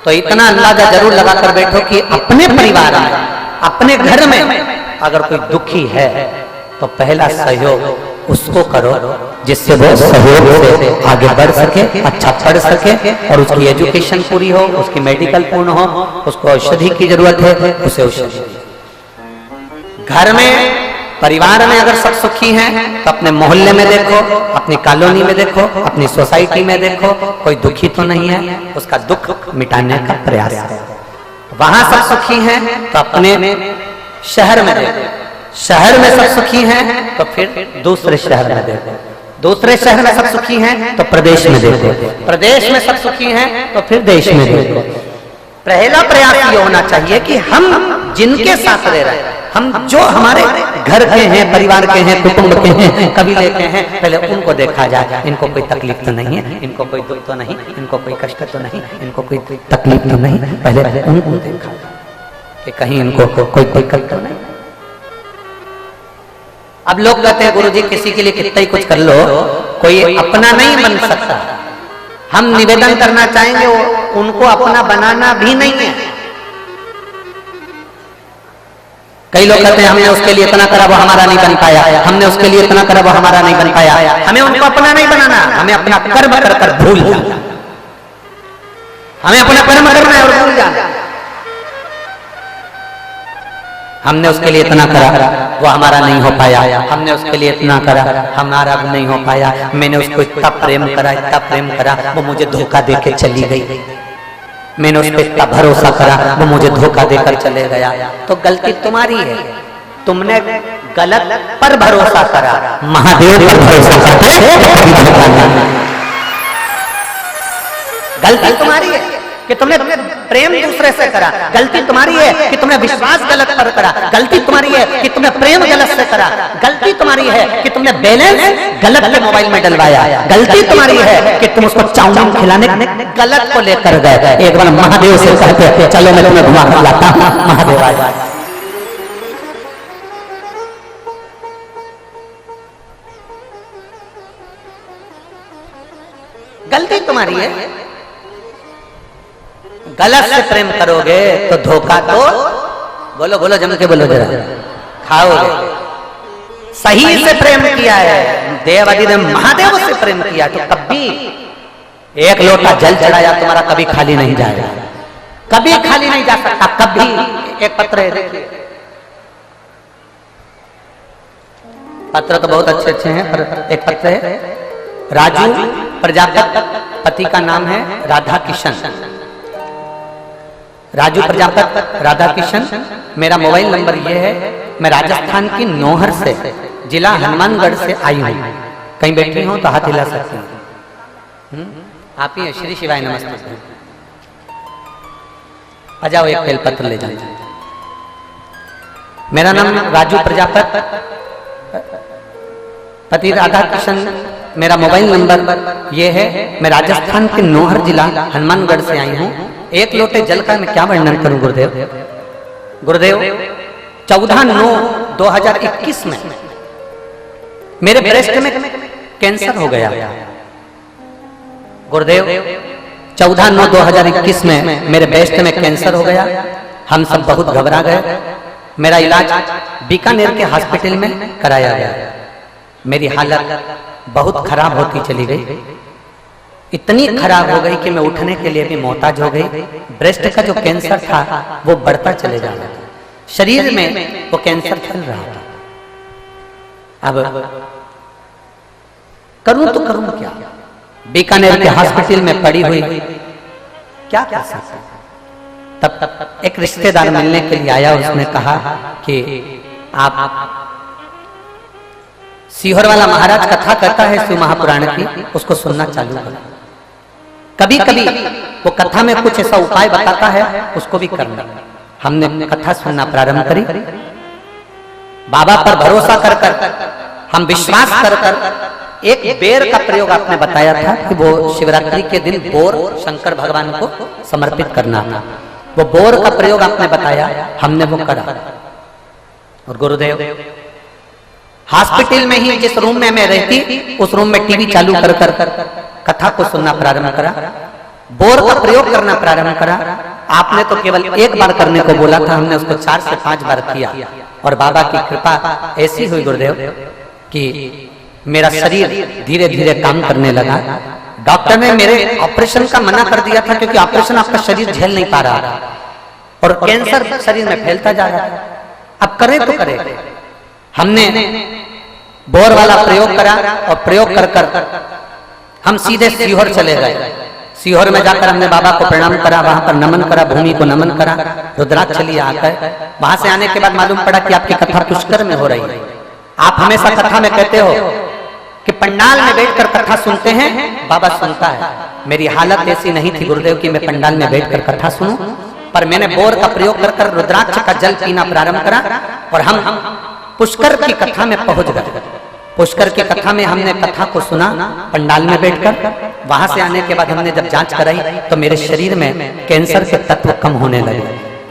तो इतना अंदाजा जरूर लगा कर बैठो कि अपने परिवार में, अपने घर में अगर कोई दुखी है तो पहला सहयोग उसको करो जिससे वो सहयोग से आगे बढ़ सके, अच्छा पढ़ सके और उसकी एजुकेशन पूरी हो, उसकी मेडिकल पूर्ण हो, उसको औषधि की जरूरत है, उसे औषधि। घर में, परिवार में अगर सब सुखी हैं तो अपने मोहल्ले में देखो, अपनी कॉलोनी में देखो, अपनी सोसाइटी में देखो, कोई दुखी तो नहीं है, उसका दुख मिटाने का प्रयास करो। वहां सब सुखी हैं तो अपने शहर में देखो, शहर में सब सुखी हैं तो फिर दूसरे शहर में देखो, दूसरे शहर में सब सुखी हैं तो प्रदेश में देखो, प्रदेश में सब सुखी हैं तो फिर देश में देखो। पहला प्रयास ये होना चाहिए कि हम जिनके साथ रह रहे हैं, हम जो हमारे घर के हैं, परिवार के हैं, कुटुंब के हैं, कबीले के हैं, पहले उनको देखा जाए। इनको कोई तकलीफ तो नहीं है, इनको कोई दुख तो नहीं, इनको कोई कष्ट तो नहीं, इनको कोई तकलीफ तो नहीं, पहले उनको देखा जाए कि कहीं इनको कोई दिक्कत तो नहीं। अब लोग कहते हैं गुरुजी किसी के लिए कितना ही कुछ कर लो, कोई अपना नहीं बन सकता। हम निवेदन करना चाहेंगे उनको अपना बनाना भी नहीं है। कई लोग कहते हैं हमने उसके लिए इतना करा वो हमारा नहीं बन पाया, हमने उसके लिए इतना करा वो हमारा नहीं बन पाया। हमें उनको अपना नहीं बनाना, हमें अपना कर्म कर कर भूल जाना, हमें अपना कर्म करना है और भूल जाना। हमने उसके लिए इतना करा वो हमारा नहीं हो पाया, हमने उसके लिए इतना करा हमारा नहीं हो पाया, मैंने उसको इतना प्रेम करा, इतना प्रेम करा, वो मुझे धोखा देके चली गई, मैंने उस पर इतना भरोसा करा, वो मुझे धोखा देकर चले गया। तो गलती तुम्हारी है, तुमने गलत पर भरोसा करा, महादेव पर भरोसा करते। गलती तुम्हारी है कि तुमने प्रेम दूसरे से करा, गलती तुम्हारी है कि तुमने विश्वास गलत पर करा, गलती तुम्हारी है कि तुमने प्रेम गलत से करा, गलती तुम्हारी है कि तुमने बैलेंस गलत के मोबाइल में डलवाया, गलती तुम्हारी है कि तुम उसको चाउमीन खिलाने गलत को लेकर गए। एक बार महादेव से कहते चलो मैं तुम्हें घुमा कर लाता हूं, महादेव आ जाए। गलती तुम्हारी है, गलत से प्रेम करोगे तो धोखा तो बोलो बोलो जम के बोलो जरा खाओगे। सही से प्रेम किया है, देवादि ने महादेव से प्रेम किया तो कभी एक लोटा जल चढ़ाया तुम्हारा कभी खाली नहीं जाएगा, कभी खाली नहीं जा सकता, कभी। एक पत्र है, देखिए, पत्र तो बहुत अच्छे अच्छे हैं, पर एक पत्र है, राजू प्रजापत, पति का नाम है राधा किशन, राजू प्रजापत राधा किशन। मेरा मोबाइल नंबर ये है, मैं राजस्थान की नौहर से, जिला हनुमानगढ़ से आई हूँ। कहीं बैठी हूँ तो हाथ हिला सकती हूँ। आप ही श्री शिवाय नमस्ते। आ जाओ, एक बेल पत्र ले जाओ। मेरा नाम राजू प्रजापत, पति राधा किशन। मेरा मोबाइल नंबर ये है, मैं राजस्थान के नौहर जिला हनुमानगढ़ से आई हूँ। एक लोटे जल का मैं क्या वर्णन करूं गुरुदेव। गुरुदेव 14/9/2021 में मेरे ब्रेस्ट में कैंसर हो गया। गुरुदेव 14/9/2021 में मेरे ब्रेस्ट में कैंसर हो गया। हम सब बहुत घबरा गए। मेरा इलाज बीकानेर के हॉस्पिटल में कराया गया। मेरी हालत बहुत खराब होती चली गई, इतनी खराब हो गई कि मैं उठने के लिए भी मोहताज हो गई। ब्रेस्ट का जो कैंसर था वो बढ़ता चले जा रहा था, शरीर में वो कैंसर फैल रहा था। अब करूं तो करूं क्या? बीकानेर के हॉस्पिटल में पड़ी हुई क्या कर सकता। तब एक रिश्तेदार मिलने के लिए आया। उसने कहा कि आप सीहोर वाला महाराज कथा करता है शिव महापुराण की, उसको सुनना चालू करो। कभी कभी वो कथा में कुछ ऐसा उपाय बताता है, उसको भी करना। हमने कथा सुनना प्रारंभ करी। बाबा पर भरोसा कर कर, हम विश्वास कर कर, एक बेर का प्रयोग आपने बताया था कि वो शिवरात्रि के दिन बोर शंकर भगवान को समर्पित करना था। वो बोर का प्रयोग आपने बताया, हमने वो करा। और गुरुदेव हॉस्पिटल में ही जिस रूम में मैं रहती, उस रूम में टीवी चालू कर कर कथा को सुनना प्रारंभ करा, बोर का प्रयोग करना प्रारंभ करा। आपने तो केवल एक बार करने को बोला था, हमने उसको 4 से 5 बार किया। और बाबा की कृपा ऐसी हुई गुरुदेव कि मेरा शरीर धीरे धीरे काम करने लगा। डॉक्टर ने मेरे ऑपरेशन का मना कर दिया था, क्योंकि ऑपरेशन आपका शरीर झेल नहीं पा रहा था और कैंसर शरीर में फैलता जा रहा था। अब करें तो करें। हमने बोर वाला प्रयोग करा और प्रयोग कर कर हम सीधे सीहोर चले गए। सीहोर में जाकर हमने बाबा को प्रणाम करा, वहां पर नमन करा, भूमि को नमन करा, रुद्राक्ष लिया आकर। वहां से आने के बाद मालूम पड़ा कि आपकी कथा पुष्कर में हो रही है। आप हमेशा कथा में कहते हो कि पंडाल में बैठकर कथा सुनते हैं, बाबा सुनता है। मेरी हालत ऐसी नहीं थी गुरुदेव कि मैं पंडाल में बैठकर कथा सुनूं, पर मैंने बोर का प्रयोग कर कर रुद्राक्ष का जल पीना प्रारंभ करा और हम पुष्कर की कथा में पहुंच गए। पुष्कर की कथा में हमने कथा को सुना पंडाल में बैठकर। वहां से आने के बाद हमने जब जांच कराई तो मेरे शरीर में कैंसर के तत्व कम होने लगे।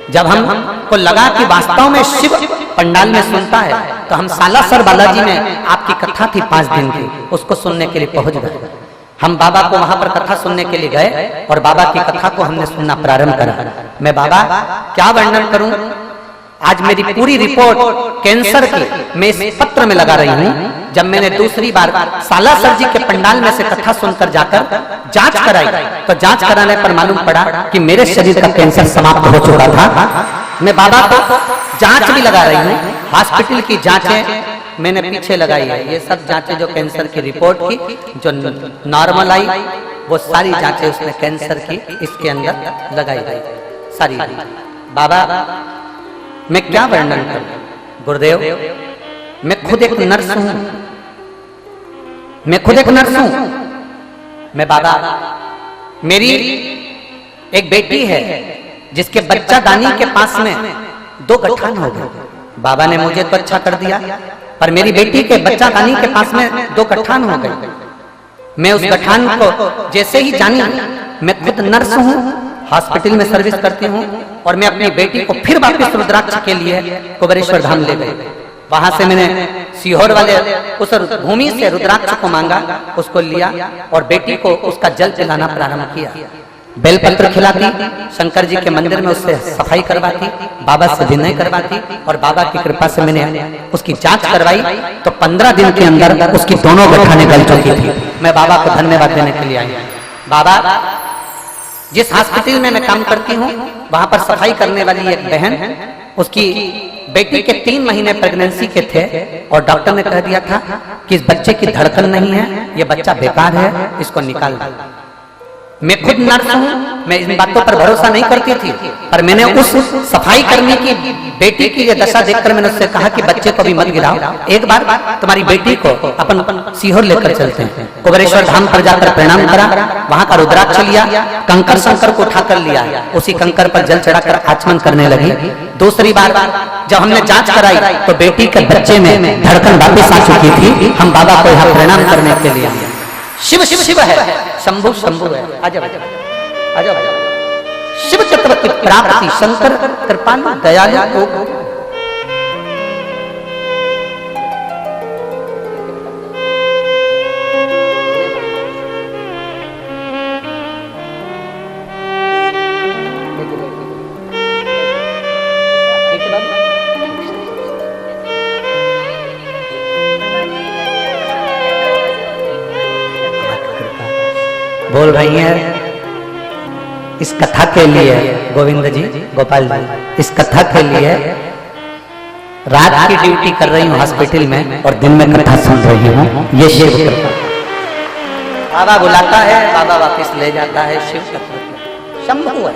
जब हमको लगा कि वास्तव में शिव पंडाल में सुनता है, तो हम सालासर बालाजी में आपकी कथा थी 5 दिन की, उसको सुनने के लिए पहुंच गए। हम बाबा को वहां पर कथा सुनने के लिए गए और बाबा की कथा को हमने सुनना प्रारंभ करा। मैं बाबा क्या वर्णन करूं, आज मेरी पूरी रिपोर्ट कैंसर की मैं इस पत्र में लगा रही हूं। जब मैंने दूसरी बार सालासर जी के पंडाल में से कथा सुनकर जाकर जांच कराई, तो जांच कराने पर मालूम पड़ा कि मेरे शरीर का कैंसर समाप्त हो चुका था। मैं बाबा को जांच भी लगा रही हूँ। हॉस्पिटल की जांचें मैंने पीछे लगाई है। ये सब जांचें जो कैंसर की रिपोर्ट की, जो नॉर्मल आई, वो सारी जांचें उसने कैंसर की इसके अंदर लगाई गई सारी। बाबा मैं क्या वर्णन करूं गुरुदेव, मैं खुद एक नर्स हूं, मैं खुद एक नर्स हूं। मैं बाबा, मेरी एक बेटी है जिसके बच्चा दानी के पास में 2 गठान हो गए। बाबा ने मुझे तो अच्छा कर दिया, पर मेरी बेटी के बच्चा दानी के पास में 2 गठान हो गए। मैं उस गठान को जैसे ही जानी, मैं खुद नर्स हूं, हॉस्पिटल में सर्विस करती हूँ, और मैं अपनी बेटी को फिर वापस रुद्राक्ष के लिए कुबेरेश्वर धाम ले गई। वहां से मैंने सीहोर वाले उस भूमि से रुद्राक्ष को मांगा, उसको लिया और बेटी को उसका जल पिलाना प्रारंभ किया। बेलपत्र खिलाती, शंकर जी के मंदिर में उससे सफाई करवाती, बाबा से विनय करवाती, और बाबा की कृपा से मैंने उसकी जांच करवाई तो 15 दिन के अंदर उसकी दोनों गठानें गल चुकी थी। मैं बाबा को धन्यवाद देने के लिए आई। बाबा जिस हॉस्पिटल में मैं काम करती हूँ वहां पर सफाई करने वाली एक बहन, उसकी बेटी के 3 महीने प्रेगनेंसी के थे और डॉक्टर ने कह दिया था कि इस बच्चे की धड़कन नहीं है, ये बच्चा बेकार है, इसको निकाल दो। मैं खुद नर्स हूँ, मैं इन बातों पर भरोसा नहीं करती थी, पर मैंने उस सफाई कर्मी की बेटी की ये दशा देखकर मैंने उससे कहा कि बच्चे को भी मत गिराओ, एक बार तुम्हारी बेटी को अपन सीहोर लेकर चलते हैं। कुबेरेश्वर धाम पर जाकर प्रणाम करा, वहां का रुद्राक्ष लिया, कंकर शंकर को उठाकर लिया, उसी कंकर पर जल चढ़ाकर आचमन करने लगी। दूसरी बार जब हमने जांच कराई तो बेटी के बच्चे में धड़कन वापिस आ चुकी थी। हम बाबा को यहाँ प्रणाम करने के लिए, शिव शिव शिव है, शंभु शंभु है, आजाओ आजाओ, शिव तत्व की प्राप्ति, शंकर कृपालु दयालु को बोल रही हैं। इस कथा के लिए गोविंद जी, गोपाल जी, इस कथा के लिए रात की ड्यूटी कर रही हूँ हॉस्पिटल में और दिन में कथा सुन रही हूँ। ये शिव कृपा, बाबा बुलाता है, बाबा वापस ले जाता है, शिव कृपा शंभु है।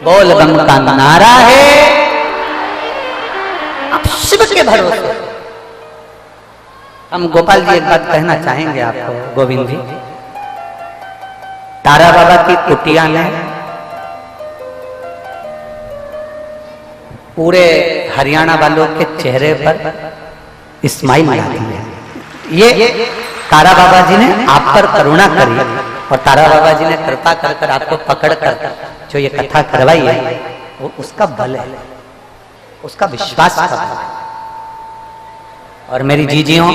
बोल बम का नारा है, आप शिव के भरोसे। हम गोपाल जी एक बात कहना चाहेंगे आपको, गोविंद जी, तारा बाबा की कुटिया ने पूरे हरियाणा वालों के चेहरे पर स्माइल ला दी है। ये तारा बाबा जी ने आप पर करुणा करी और तारा बाबा जी ने कृपा कर कर आपको पकड़ कर जो ये कथा करवाई है, वो उसका बल है, उसका विश्वास का बल है। और मेरी जीजियों,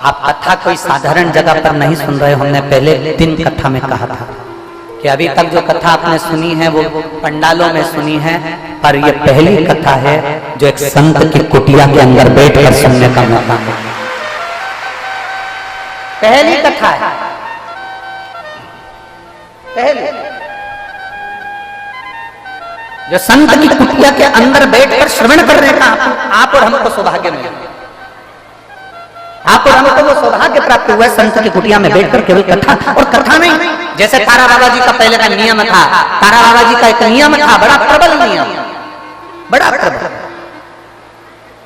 आप कथा कोई साधारण जगह पर नहीं सुन रहे हो। हमने पहले दिन कथा में कहा था कि अभी तक जो कथा आपने सुनी है वो पंडालों में सुनी है, पर ये पहली कथा है जो एक संत की कुटिया के अंदर बैठकर सुनने का मौका है। पहली कथा है, पहली जो संत की कुटिया के अंदर बैठकर श्रवण करने का आप और हमको सौभाग्य मिला। आपको हमको वो सौभाग्य प्राप्त हुआ संत की कुटिया में बैठकर केवल कथा, और कथा नहीं, जैसे तारा बाबा जी का पहले का नियम था, तारा बाबा जी का एक नियम था, बड़ा प्रबल नियम, बड़ा प्रबल।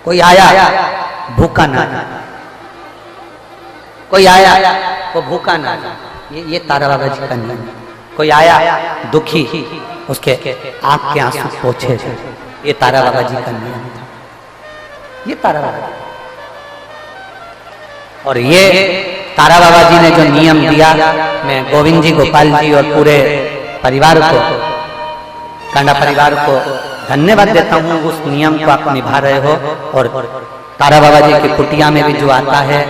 कोई आया भूखा ना, कोई आया वो भूखा ना, ये तारा बाबा जी का नियम। कोई आया दुखी, उसके आंख के आंसू पोंछे, ये तारा बाबा जी का नियम था, ये तारा बाबा। और ये तारा बाबा जी ने जो नियम दिया, मैं गोविंद जी, गोपाल जी और पूरे परिवार को, कांडा परिवार को धन्यवाद देता हूँ। उस नियम को आप निभा रहे हो और तारा बाबा जी की कुटिया में भी जो आता है,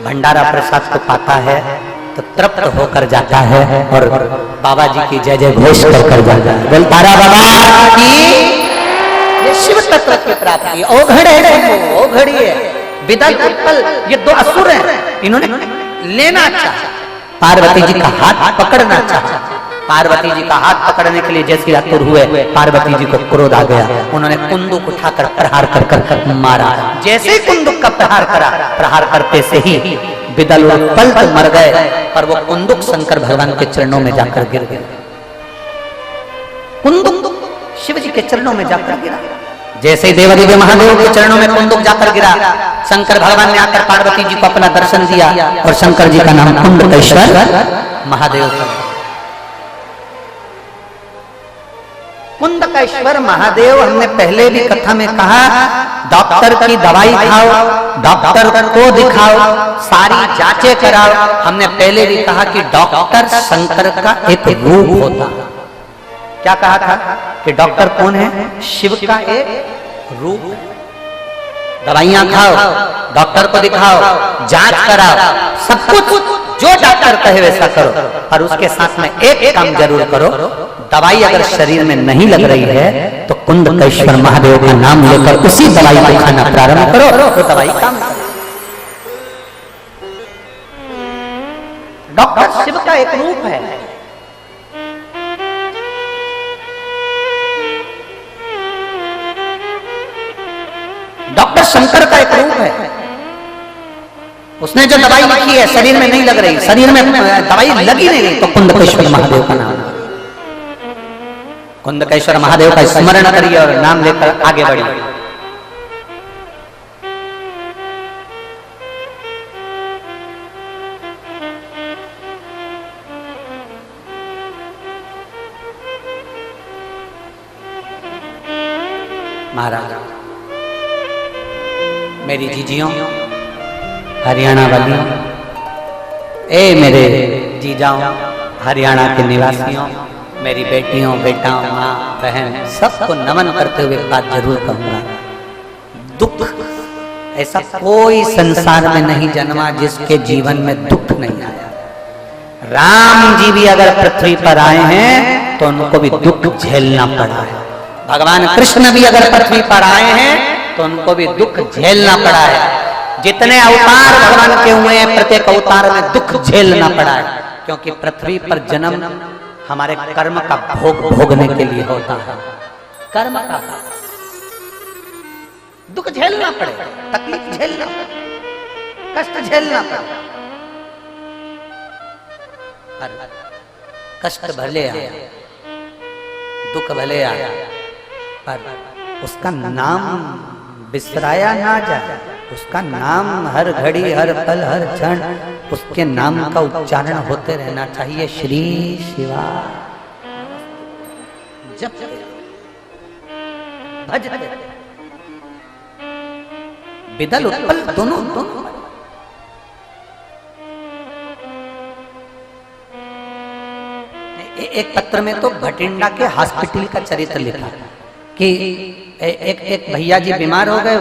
भंडारा प्रसाद को पाता है तो तृप्त होकर जाता है और बाबा जी की जय जय घोष कर जाता है। बोल तारा बाबा की। ये शिव तत्व की प्राप्ति ओघड़ है, ओघड़ी है, विदल उत्पल, ये 2 असुर हैं, इन्होंने लेना चाहा, पार्वती जी का हाथ पकड़ना चाहा। पार्वती जी का हाथ पकड़ने के लिए जैसे आतुर हुए, पार्वती जी को क्रोध आ गया, उन्होंने कुंदुक उठाकर प्रहार कर कर मारा। जैसे ही कुंदुक का प्रहार करा, प्रहार करते से ही विदल उत्पल तो मर गए, पर वो कुंदुक शंकर भगवान के चरणों में जाकर गिर गए। कुंदुक शिव जी के चरणों में जाकर गिरा। जैसे ही देवदेव महादेव के चरणों में कुंदुक जाकर गिरा, शंकर भगवान ने आकर पार्वती जी को अपना दर्शन दिया और शंकर जी का नाम कुंदकेश्वर महादेव था। कुंदकेश्वर महादेव, हमने पहले भी कथा में कहा, डॉक्टर की दवाई खाओ, डॉक्टर को दिखाओ, सारी जांचें कराओ। हमने पहले भी कहा कि डॉक्टर शंकर का एक रूप होता। क्या कहा था कि डॉक्टर कौन है? शिव का एक रूप। दवाइयां खाओ, डॉक्टर को दिखाओ, जांच कराओ, सब कुछ जो डॉक्टर कहे वैसा करो, पर उसके साथ में एक काम जरूर करो, दवाई अगर शरीर में नहीं लग रही है तो कुंदकेश्वर महादेव का नाम लेकर उसी दवाई को खाना प्रारंभ करो तो दवाई काम करे। डॉक्टर शिव का एक रूप है। शंकर का एक रूप है। उसने जो दवाई लिखी है शरीर में नहीं लग रही, शरीर में दवाई लगी नहीं रही, तो कुंदकेश्वर महादेव का नाम। कुंदकेश्वर महादेव का स्मरण करिए और नाम लेकर आगे बढ़िए। महाराज, मेरी जीजियों, हरियाणा वालियों, ए मेरे जीजाओं, हरियाणा के निवासियों, मेरी बेटियों, बेटाओं, माँ, बहन, सबको नमन करते हुए एक बात जरूर कहूंगा। दुख, ऐसा कोई संसार में नहीं जन्मा जिसके जीवन में दुख नहीं आया। राम जी भी अगर पृथ्वी पर आए हैं तो उनको भी दुख झेलना पड़ा है। भगवान कृष्ण भी अगर पृथ्वी पर आए हैं तो उनको भी दुख झेलना पड़ा है। जितने अवतार भगवान के हुए हैं, प्रत्येक अवतार में दुख झेलना पड़ा है, क्योंकि पृथ्वी पर जन्म हमारे कर्म का भोग भोगने के लिए होता है। कर्म का दुख झेलना पड़े, तकलीफ झेलना पड़े, कष्ट झेलना पड़े। कष्ट भले आए, दुख भले आए, पर उसका नाम बिसराया ना जाए। उसका नाम हर घड़ी, हर पल, हर क्षण उसके नाम का उच्चारण होते रहना चाहिए। श्री शिवा जप भजते, विदल उत्पल दोनों दोनों। एक पत्र में तो भटिंडा के हॉस्पिटल का चरित्र लिखा कि एक भैया जी बीमार हो गए,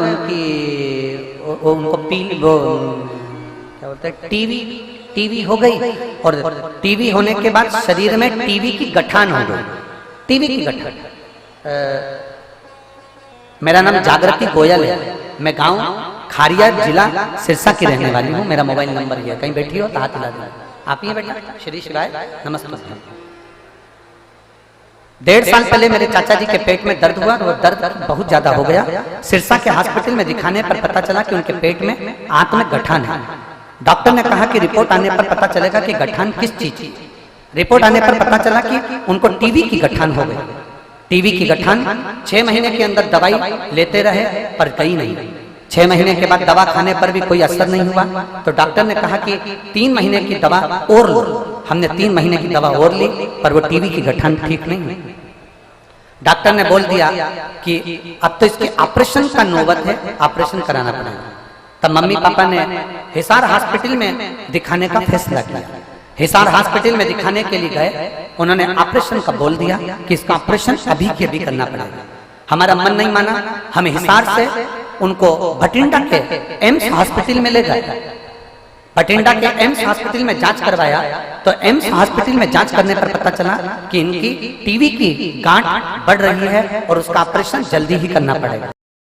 उनको क्या बोलते हैं, टीवी हो गई, और टीवी होने के बाद शरीर में टीवी की गठान हो गई। टीवी की गठान। मेरा नाम जागृति गोयल है, मैं गांव खारिया जिला सिरसा की रहने वाली हूँ। मेरा मोबाइल नंबर है, कहीं बैठी हो तो हाथ हिला दो। आप ही बेटा? श्री शिवाय नमस्ते। 1.5 साल पहले मेरे चाचा जी के पेट में दर्द हुआ, वो दर्द बहुत ज्यादा हो गया। सिरसा के हॉस्पिटल में दिखाने पर पता चला कि उनके पेट में आंत में गठान है। डॉक्टर ने कहा कि रिपोर्ट आने पर पता चलेगा कि गठान किस चीज की। रिपोर्ट आने पर पता चला कि उनको टीवी की गठान हो गई। टीवी की गठान 6 महीने के अंदर दवाई लेते रहे पर गई नहीं। 6 महीने के बाद दवा खाने पर भी कोई असर नहीं हुआ, तो डॉक्टर ने कहा कि 3 महीने की दवा और लो। हमने 3 महीने की दवा और ली, पर वो टीवी की गठान ठीक नहीं हुई। डॉक्टर ने बोल दिया कि अब तो इसके ऑपरेशन का नौबत है, ऑपरेशन कराना पड़ेगा। तब मम्मी पापा ने हिसार हॉस्पिटल में दिखाने का फैसला किया। हिसार हॉस्पिटल में दिखाने के लिए गए, उन्होंने ऑपरेशन का बोल दिया कि इसका ऑपरेशन अभी के अभी करना पड़ेगा। हमारा मन नहीं माना, हम हिसार से उनको भटिंडा के एम्स हॉस्पिटल में ले गए। भटिंडा के एम्स हॉस्पिटल में जांच करवाया, तो एम्स हॉस्पिटल में जांच करने पर पता चला कि इनकी टीवी की गांठ बढ़ रही है और उसका ऑपरेशन जल्दी ही करना पड़ेगा।